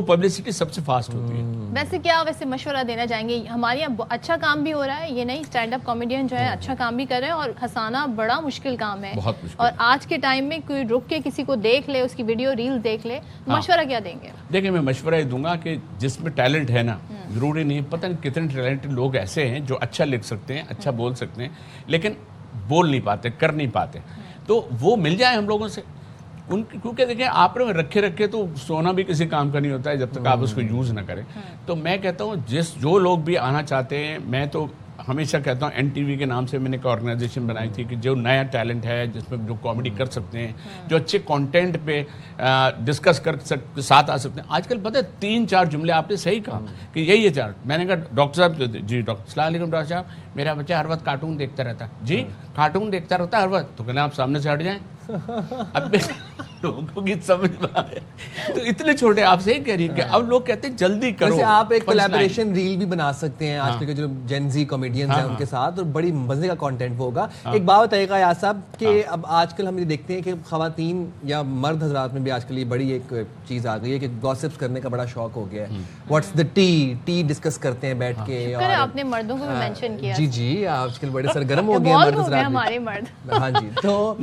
پبلسٹی سب سے فاسٹ ہوتی ہے. ویسے مشورہ دینا چاہیں گے, ہمارے یہاں اچھا کام بھی ہو رہا ہے, یہ نہیں اسٹینڈ اپ کامیڈین جو ہے اچھا کام بھی کر رہے ہیں, اور ہنسانا بڑا مشکل کام ہے, اور آج کے ٹائم میں کوئی رک کے کسی کو دیکھ لے, اس کی ویڈیو ریل دیکھ لے, مشورہ کیا دیں گے؟ دیکھیں میں مشورہ یہ دوں گا کہ جس میں ٹیلنٹ ہے نا, ضروری نہیں, پتہ نہیں کتنے ٹیلنٹڈ لوگ ایسے ہیں جو اچھا لکھ سکتے ہیں, اچھا بول سکتے ہیں, لیکن بول نہیں پاتے, کر نہیں پاتے, تو وہ مل جائے ہم لوگوں سے. کیونکہ دیکھیں آپ نے رکھے تو سونا بھی کسی کام کا نہیں ہوتا ہے جب تک آپ اس کو یوز نہ کریں. تو میں کہتا ہوں جو لوگ بھی آنا چاہتے ہیں, میں تو ہمیشہ کہتا ہوں NTV کے نام سے میں نے ایک آرگنائزیشن بنائی تھی کہ جو نیا ٹیلنٹ ہے, جس میں جو کامیڈی کر سکتے ہیں, جو اچھے کانٹینٹ پہ ڈسکس کر ساتھ آ سکتے ہیں. آج کل پتہ ہے 3-4 جملے آپ نے صحیح کہا کہ یہی ہے 4. میں نے کہا ڈاکٹر صاحب, جی ڈاکٹر السلام علیکم ڈاکٹر صاحب, میرا بچہ ہر وقت کارٹون دیکھتا رہتا ہے. جی کارٹون دیکھتا رہتا ہے ہر وقت, تو کہنا آپ سامنے سے ہٹ جائیں. اب لوگوں کی سمجھ میں آئے تو اتنے چھوٹے, آپ سے ہی کہہ رہی ہیں کہ اب لوگ کہتے ہیں جلدی کرو. ویسے آپ ایک کولیبریشن ریل بھی بنا سکتے ہیں آج کل کے جو جین زی کامیڈینز ہیں ان کے ساتھ, اور بڑی مزے کا کانٹینٹ وہ ہوگا. ایک بات بتائیے گا ایاز صاحب کہ اب آج کل ہم یہ دیکھتے ہیں کہ خواتین یا مرد حضرات میں بھی آج کل یہ بڑی ایک چیز آ گئی ہے کہ گاسپس کرنے کا بڑا شوق ہو گیا ہے. واٹس دا ٹی ڈسکس کرتے ہیں بیٹھ کے. اور آپ نے مردوں کو بھی مینشن کیا. جی آج کل بڑے سرگرم ہو گئے مرد حضرات ہمارے مرد. ہاں جی, تو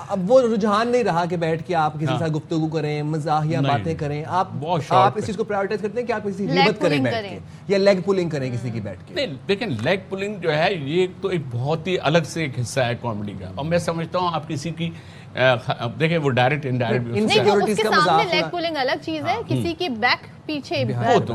اب وہ رجحان نہیں رہا کہ بیٹھ کے آپ کسی کے ساتھ گفتگو کریں, مزاحیہ باتیں کریں. آپ اس چیز کو پرائیورٹائز کرتے ہیں کہ آپ کسی کی غیبت کریں بیٹھ کے, یا لیگ پولنگ کریں کسی کی بیٹھ کے؟ نہیں دیکھیں, لیگ پولنگ جو ہے یہ تو ایک بہت ہی الگ سے ایک حصہ ہے کامیڈی کا, اور میں سمجھتا ہوں آپ کسی کی دیکھیں وہ ڈائریکٹ انڈائریکٹ نہیں, اس کے سامنے لیگ پولنگ الگ چیز ہے, کسی کی بیک پیچھے وہ تو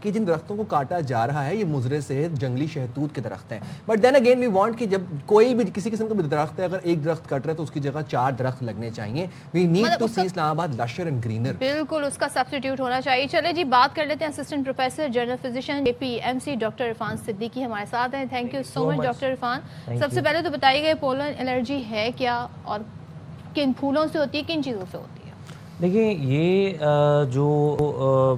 کہ جن درختوں کو کاٹا جا رہا ہے یہ مضر صحت جنگلی شہتوت کے درخت ہیں. But then again we want کہ جب کوئی بھی کسی قسم کا بھی درخت ہے اگر ایک درخت کٹ رہا ہے تو اس کی جگہ 4 درخت لگنے چاہیے. وی نیڈ ٹو سی اسلام آباد لشر اینڈ گرینر. بالکل اس کا سبسٹیٹیوٹ ہونا چاہیے. چلے جی بات کر لیتے ہیں assistant professor general physician APMC doctor Irfan Siddiqui ہمارے ساتھ ہیں. Thank you so much doctor Irfan. سب سے پہلے تو بتائیے گا پولن الرجی ہے کیا اور کن پھولوں سے ہوتی ہے, کن چیزوں سے ہوتی ہے؟ دیکھیں یہ جو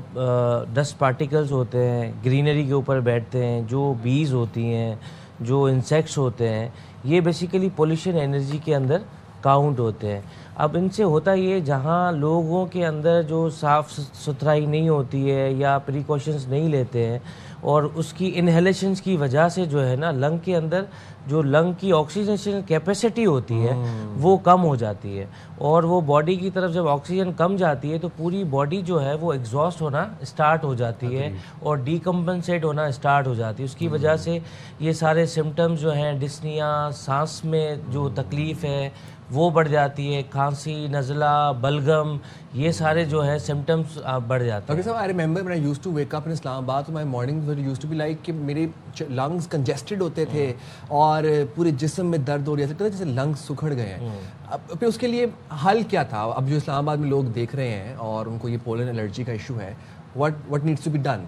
ڈسٹ پارٹیکلز ہوتے ہیں گرینری کے اوپر بیٹھتے ہیں, جو بیز ہوتی ہیں, جو انسیکٹس ہوتے ہیں, یہ بیسیکلی پولیوشن انرجی کے اندر کاؤنٹ ہوتے ہیں. اب ان سے ہوتا یہ جہاں لوگوں کے اندر جو صاف ستھرائی نہیں ہوتی ہے یا پریکاشنز نہیں لیتے ہیں اور اس کی انہیلیشنز کی وجہ سے جو ہے نا لنگ کے اندر جو لنگ کی آکسیجنیشن کیپیسٹی ہوتی ہے وہ کم ہو جاتی ہے, اور وہ باڈی کی طرف جب آکسیجن کم جاتی ہے تو پوری باڈی جو ہے وہ ایگزاسٹ ہونا اسٹارٹ ہو جاتی ہے اور ڈیکمپنسیٹ ہونا اسٹارٹ ہو جاتی ہے. اس کی وجہ سے یہ سارے سمٹمز جو ہیں ڈسنیا, سانس میں جو تکلیف ہے وہ بڑھ جاتی ہے, کھانسی, نزلہ, بلغم, یہ سارے جو ہے سمٹمز بڑھ جاتے ہیں. ڈاکٹر صاحب I remember when I used to wake up in اسلام آباد تو my mornings were used to be like کہ میرے لنگز کنجسٹڈ ہوتے تھے اور پورے جسم میں درد ہو رہا تھا جیسے لنگز سکھڑ گئے ہیں. اب پھر اس کے لیے حل کیا تھا؟ اب جو اسلام آباد میں لوگ دیکھ رہے ہیں اور ان کو یہ پولن الرجی کا ایشو ہے, what needs to be done؟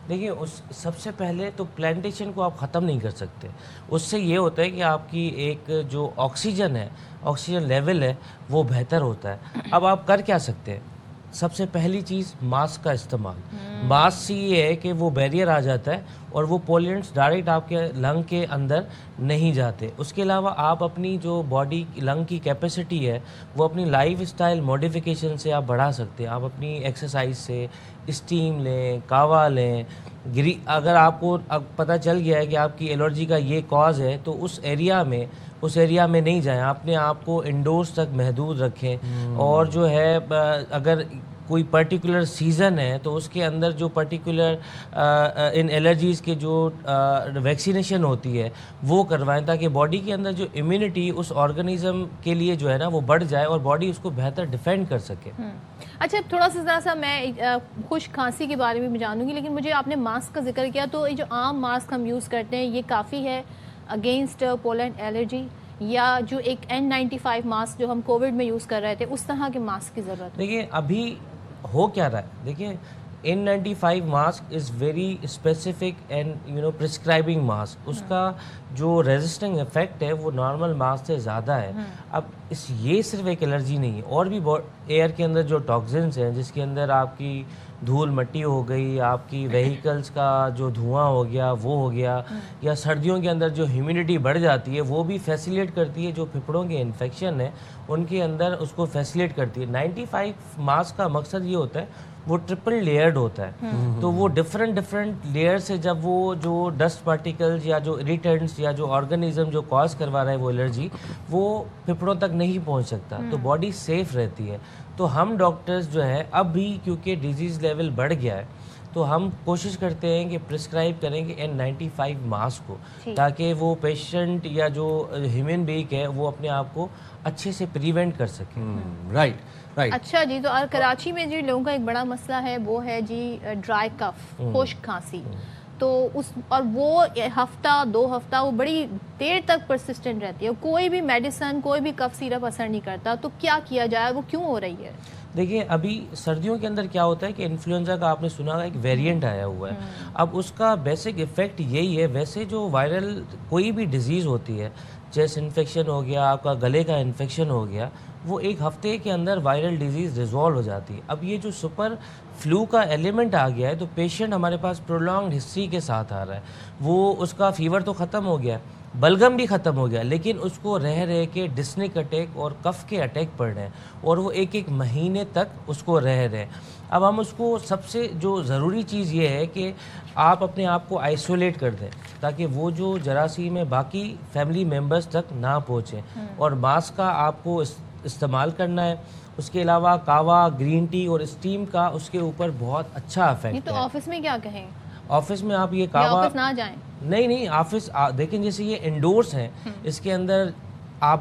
دیکھیے سب سے پہلے تو پلانٹیشن کو آپ ختم نہیں کر سکتے. اس سے یہ ہوتا ہے کہ آپ کی ایک جو آکسیجن ہے, آکسیجن لیول ہے وہ بہتر ہوتا ہے. اب آپ کر کیا سکتے ہیں؟ سب سے پہلی چیز ماسک کا استعمال. ماسک سے یہ ہے کہ وہ بیریئر آ جاتا ہے اور وہ پولینٹس ڈائریکٹ آپ کے لنگ کے اندر نہیں جاتے. اس کے علاوہ آپ اپنی جو باڈی لنگ کی کیپیسٹی ہے وہ اپنی لائف اسٹائل موڈیفیکیشن سے آپ بڑھا سکتے ہیں. آپ اپنی ایکسرسائز سے اسٹیم لیں, کاوا لیں. اگر آپ کو پتہ چل گیا ہے کہ آپ کی الرجی کا یہ کاز ہے تو اس ایریا میں نہیں جائیں, اپنے آپ کو انڈورس تک محدود رکھیں. اور جو ہے اگر کوئی پرٹیکولر سیزن ہے تو اس کے اندر جو پرٹیکولر ان الرجیز کے جو ویکسینیشن ہوتی ہے وہ کروائیں تاکہ باڈی کے اندر جو امیونٹی اس آرگنزم کے لیے جو ہے نا وہ بڑھ جائے اور باڈی اس کو بہتر ڈیفینڈ کر سکے. اچھا تھوڑا سا میں خشک کھانسی کے بارے میں جانوں گی, لیکن مجھے آپ نے ماسک کا ذکر کیا تو یہ جو عام ماسک ہم یوز کرتے ہیں یہ کافی ہے اگینسٹ پولن الرجی, یا جو ایک N95 ماسک جو ہم کووڈ میں یوز کر رہے تھے اس طرح کے ماسک کی ضرورت ہے؟ دیکھیں ابھی ہو کیا رہا ہے, دیکھیں N95 mask is very specific and prescribing mask. اس کا جو ریزسٹنگ افیکٹ ہے وہ نارمل ماسک سے زیادہ ہے. اب یہ صرف ایک الرجی نہیں ہے, اور بھی ایئر کے اندر جو ٹاکسنس ہیں جس کے اندر آپ کی دھول مٹی ہو گئی, آپ کی وہیکلز کا جو دھواں ہو گیا وہ ہو گیا, یا سردیوں کے اندر جو ہیومیڈیٹی بڑھ جاتی ہے وہ بھی فیسیلیٹ کرتی ہے جو پھپھڑوں کے انفیکشن ہے ان کے اندر اس کو فیسیلیٹ کرتی ہے. 95 ماسک کا مقصد یہ ہوتا ہے وہ ٹرپل لیئرڈ ہوتا ہے, تو وہ ڈفرینٹ لیئر سے جب وہ جو ڈسٹ پارٹیکلز یا جو اریٹنٹس یا جو آرگنزم جو کاز کروا رہا ہے وہ الرجی وہ پھپھڑوں تک نہیں پہنچ سکتا, تو باڈی سیف رہتی ہے. تو ہم ڈاکٹرز جو ہے اب بھی کیونکہ ڈیزیز لیول بڑھ گیا ہے تو ہم کوشش کرتے ہیں کہ پرسکرائب کریں کہ N95 ماسک کو, تاکہ وہ پیشنٹ یا جو ہیومن بینگ ہے وہ اپنے آپ کو اچھے سے پریونٹ کر سکے. رائٹ. اچھا جی, تو کراچی میں جو لوگوں کا ایک بڑا مسئلہ ہے وہ ہے جی ڈرائی کف, خشک کھانسی. تو وہ ہفتہ 2 ہفتہ وہ بڑی دیر تک پرسسٹنٹ رہتی ہے, کوئی بھی میڈیسن کوئی بھی کف سیرپ اثر نہیں کرتا. تو کیا کیا جائے, وہ کیوں ہو رہی ہے؟ دیکھیں ابھی سردیوں کے اندر کیا ہوتا ہے کہ انفلوئنزا کا آپ نے سنا ہوگا ایک ویریئنٹ آیا ہوا ہے. اب اس کا بیسک افیکٹ یہی ہے, ویسے جو وائرل کوئی بھی ڈیزیز ہوتی ہے, چیسٹ انفیکشن ہو گیا, آپ کا گلے کا انفیکشن ہو گیا, وہ ایک ہفتے کے اندر وائرل ڈیزیز ریزالو ہو جاتی ہے. اب یہ جو سپر فلو کا ایلیمنٹ آ گیا ہے تو پیشنٹ ہمارے پاس پرولونگڈ ہسٹری کے ساتھ آ رہا ہے. وہ اس کا فیور تو ختم ہو گیا, بلغم بھی ختم ہو گیا, لیکن اس کو رہ کے ڈسنک اٹیک اور کف کے اٹیک پڑ رہے ہیں اور وہ ایک مہینے تک اس کو رہ رہے ہیں. اب ہم اس کو سب سے جو ضروری چیز یہ ہے کہ آپ اپنے آپ کو آئسولیٹ کر دیں تاکہ وہ جو جراثیم ہے باقی فیملی ممبرز تک نہ پہنچیں, اور ماسک کا آپ کو استعمال کرنا ہے. اس کے علاوہ کاوا, گرین ٹی اور اسٹیم کا اس کے اوپر بہت اچھا افیکٹ ہے. تو آفس میں کیا کہیں؟ آفس میں آپ یہ کاوا آفس نہ جائیں. نہیں آفس دیکھیں جیسے یہ انڈورس ہیں, اس کے اندر آپ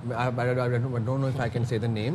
I don't know if I can say the name,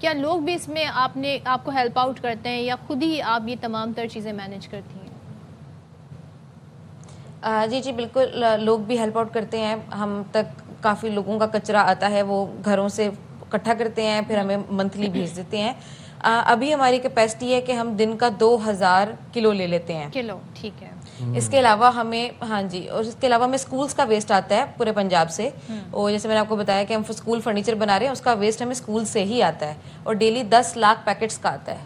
کیا لوگ بھی اس میں آپ کو ہیلپ آؤٹ کرتے ہیں یا خود ہی آپ یہ تمام تر چیزیں مینیج کرتی ہیں؟ جی جی بالکل، لوگ بھی ہیلپ آؤٹ کرتے ہیں. ہم تک کافی لوگوں کا کچرا آتا ہے، وہ گھروں سے اکٹھا کرتے ہیں، پھر ہمیں منتھلی بھیج دیتے ہیں. ابھی ہماری کیپیسٹی ہے کہ ہم دن کا 2000 کلو لے لیتے ہیں. کلو، ٹھیک ہے. اس کے علاوہ ہمیں اور اس کے علاوہ ہمیں اسکولس کا ویسٹ آتا ہے پورے پنجاب سے. اور جیسے میں نے آپ کو بتایا کہ ہم اسکول فرنیچر بنا رہے ہیں، اس کا ویسٹ ہمیں اسکول سے ہی آتا ہے اور ڈیلی 10 لاکھ پیکٹس کا آتا ہے.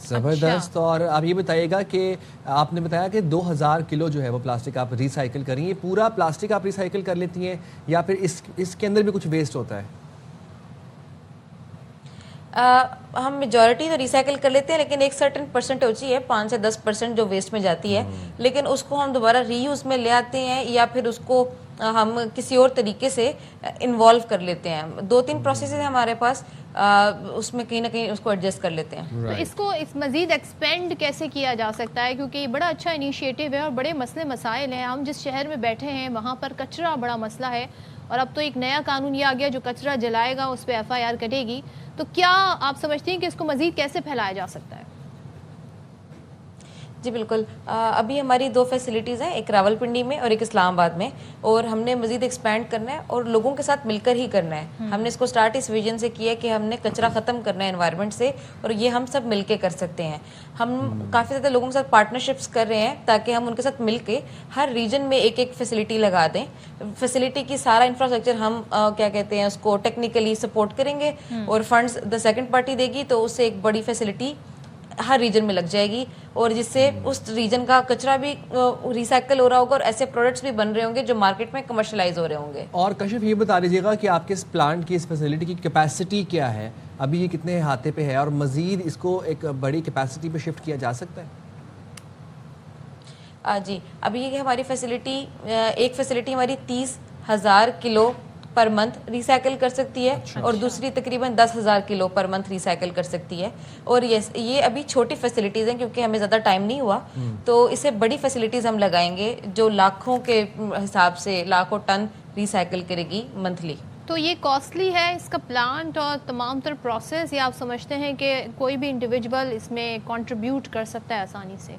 زبردست. اور آپ یہ بتائیے گا کہ آپ نے بتایا کہ 2000 کلو جو ہے وہ پلاسٹک آپ ریسائیکل کریں، یہ پورا پلاسٹک آپ ریسائیکل کر لیتی ہیں یا پھر اس کے اندر بھی کچھ ویسٹ ہوتا ہے؟ ہم میجورٹی تو ریسائیکل کر لیتے ہیں، لیکن ایک سرٹن پرسنٹ ہوتی ہے 5 سے 10% جو ویسٹ میں جاتی ہے، لیکن اس کو ہم دوبارہ ری یوز میں لے آتے ہیں یا پھر اس کو ہم کسی اور طریقے سے انوالو کر لیتے ہیں. 2-3 پروسیسز ہیں ہمارے پاس، اس میں کہیں نہ کہیں اس کو ایڈجسٹ کر لیتے ہیں. تو اس کو مزید ایکسپینڈ کیسے کیا جا سکتا ہے؟ کیونکہ یہ بڑا اچھا انیشیٹو ہے اور بڑے مسئلے مسائل ہیں. ہم جس شہر میں بیٹھے ہیں وہاں پر کچرا بڑا مسئلہ ہے، اور اب تو ایک نیا قانون یہ آ گیا جو کچرا جلائے گا اس پہ FIR کٹے گی. تو کیا آپ سمجھتے ہیں کہ اس کو مزید کیسے پھیلایا جا سکتا ہے؟ جی بالکل، ابھی ہماری 2 فیسلٹیز ہیں، ایک راولپنڈی میں اور ایک اسلام آباد میں، اور ہم نے مزید ایکسپینڈ کرنا ہے اور لوگوں کے ساتھ مل کر ہی کرنا ہے. ہم نے اس کو سٹارٹ اس ویژن سے کیا کہ ہم نے کچرا ختم کرنا ہے انوائرمنٹ سے، اور یہ ہم سب مل کے کر سکتے ہیں. ہم کافی زیادہ لوگوں کے ساتھ پارٹنرشپس کر رہے ہیں تاکہ ہم ان کے ساتھ مل کے ہر ریجن میں ایک فیسلٹی لگا دیں. فیسلٹی کی سارا انفراسٹرکچر ہم کیا کہتے ہیں اس کو ٹیکنیکلی سپورٹ کریں گے، اور فنڈز سیکنڈ پارٹی دے گی، تو اس سے ایک بڑی فیسلٹی ہر ریجن میں لگ جائے گی، اور جس سے اس ریجن کا کچرا بھی ریسائیکل ہو رہا ہوگا اور ایسے پروڈکٹس بھی بن رہے ہوں گے جو مارکیٹ میں کمرشلائز ہو رہے ہوں گے. اور کشف یہ بتا دیجیے گا کہ آپ کے اس پلانٹ کی، اس فیسلٹی کی کیپیسٹی کیا ہے؟ ابھی یہ کتنے احاطے پہ ہے اور مزید اس کو ایک بڑی کیپیسٹی پہ شفٹ کیا جا سکتا ہے؟ جی ابھی یہ ہماری فیسلٹی، ایک فیسلٹی ہماری 30,000 کلو پر منتھ ریسائیکل کر سکتی ہے، اور دوسری تقریباً 10,000 کلو پر منتھ ریسائیکل کر سکتی ہے. اور یہ ابھی چھوٹی فیسلٹیز ہیں کیونکہ ہمیں زیادہ ٹائم نہیں ہوا، تو اسے بڑی فیسلٹیز ہم لگائیں گے جو لاکھوں کے حساب سے لاکھوں ٹن ریسائیکل کرے گی منتھلی. تو یہ کاسٹلی ہے اس کا پلانٹ اور تمام تر پروسیس، یا آپ سمجھتے ہیں کہ کوئی بھی انڈیویجول اس میں کنٹریبیوٹ کر سکتا ہے آسانی سے؟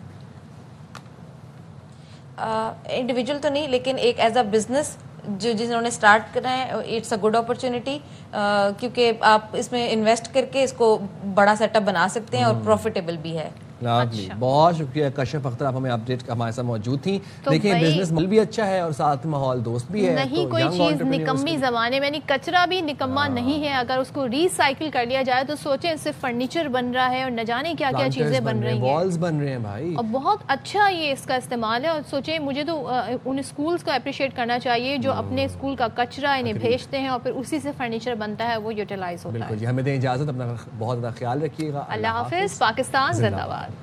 انڈیویجول تو نہیں، لیکن ایک ایز اے بزنس جنہوں نے اسٹارٹ کرنا ہے، اٹس اے گڈ اپرچونیٹی، کیونکہ آپ اس میں انویسٹ کر کے اس کو بڑا سیٹ اپ بنا سکتے ہیں اور پروفیٹیبل بھی ہے. بہت شکریہ کشف اختر، آپ ہمیں اپڈیٹ ہمارے ساتھ موجود تھیں. دیکھیں بزنس مل بھی اچھا ہے اور ساتھ ماحول دوست بھی ہے. نہیں کوئی چیز نکمی زمانے میں نہیں، کچرا بھی نکما نہیں ہے. اگر اس کو ریسائیکل کر لیا جائے تو سوچیں اس سے فرنیچر بن رہا ہے اور نہ جانے کیا کیا چیزیں بن رہی ہیں، والز بن رہے ہیں بھائی، اور بہت اچھا یہ اس کا استعمال ہے. اور سوچیں، مجھے تو ان اسکولز کو اپریشیٹ کرنا چاہیے جو اپنے اسکول کا کچرا انہیں بھیجتے ہیں اور پھر اسی سے فرنیچر بنتا ہے، وہ یوٹیلائز ہوتا ہے. بالکل جی. ہمیں دیں اجازت، اپنا بہت زیادہ خیال رکھیے گا. اللہ حافظ. پاکستان زندہ باد.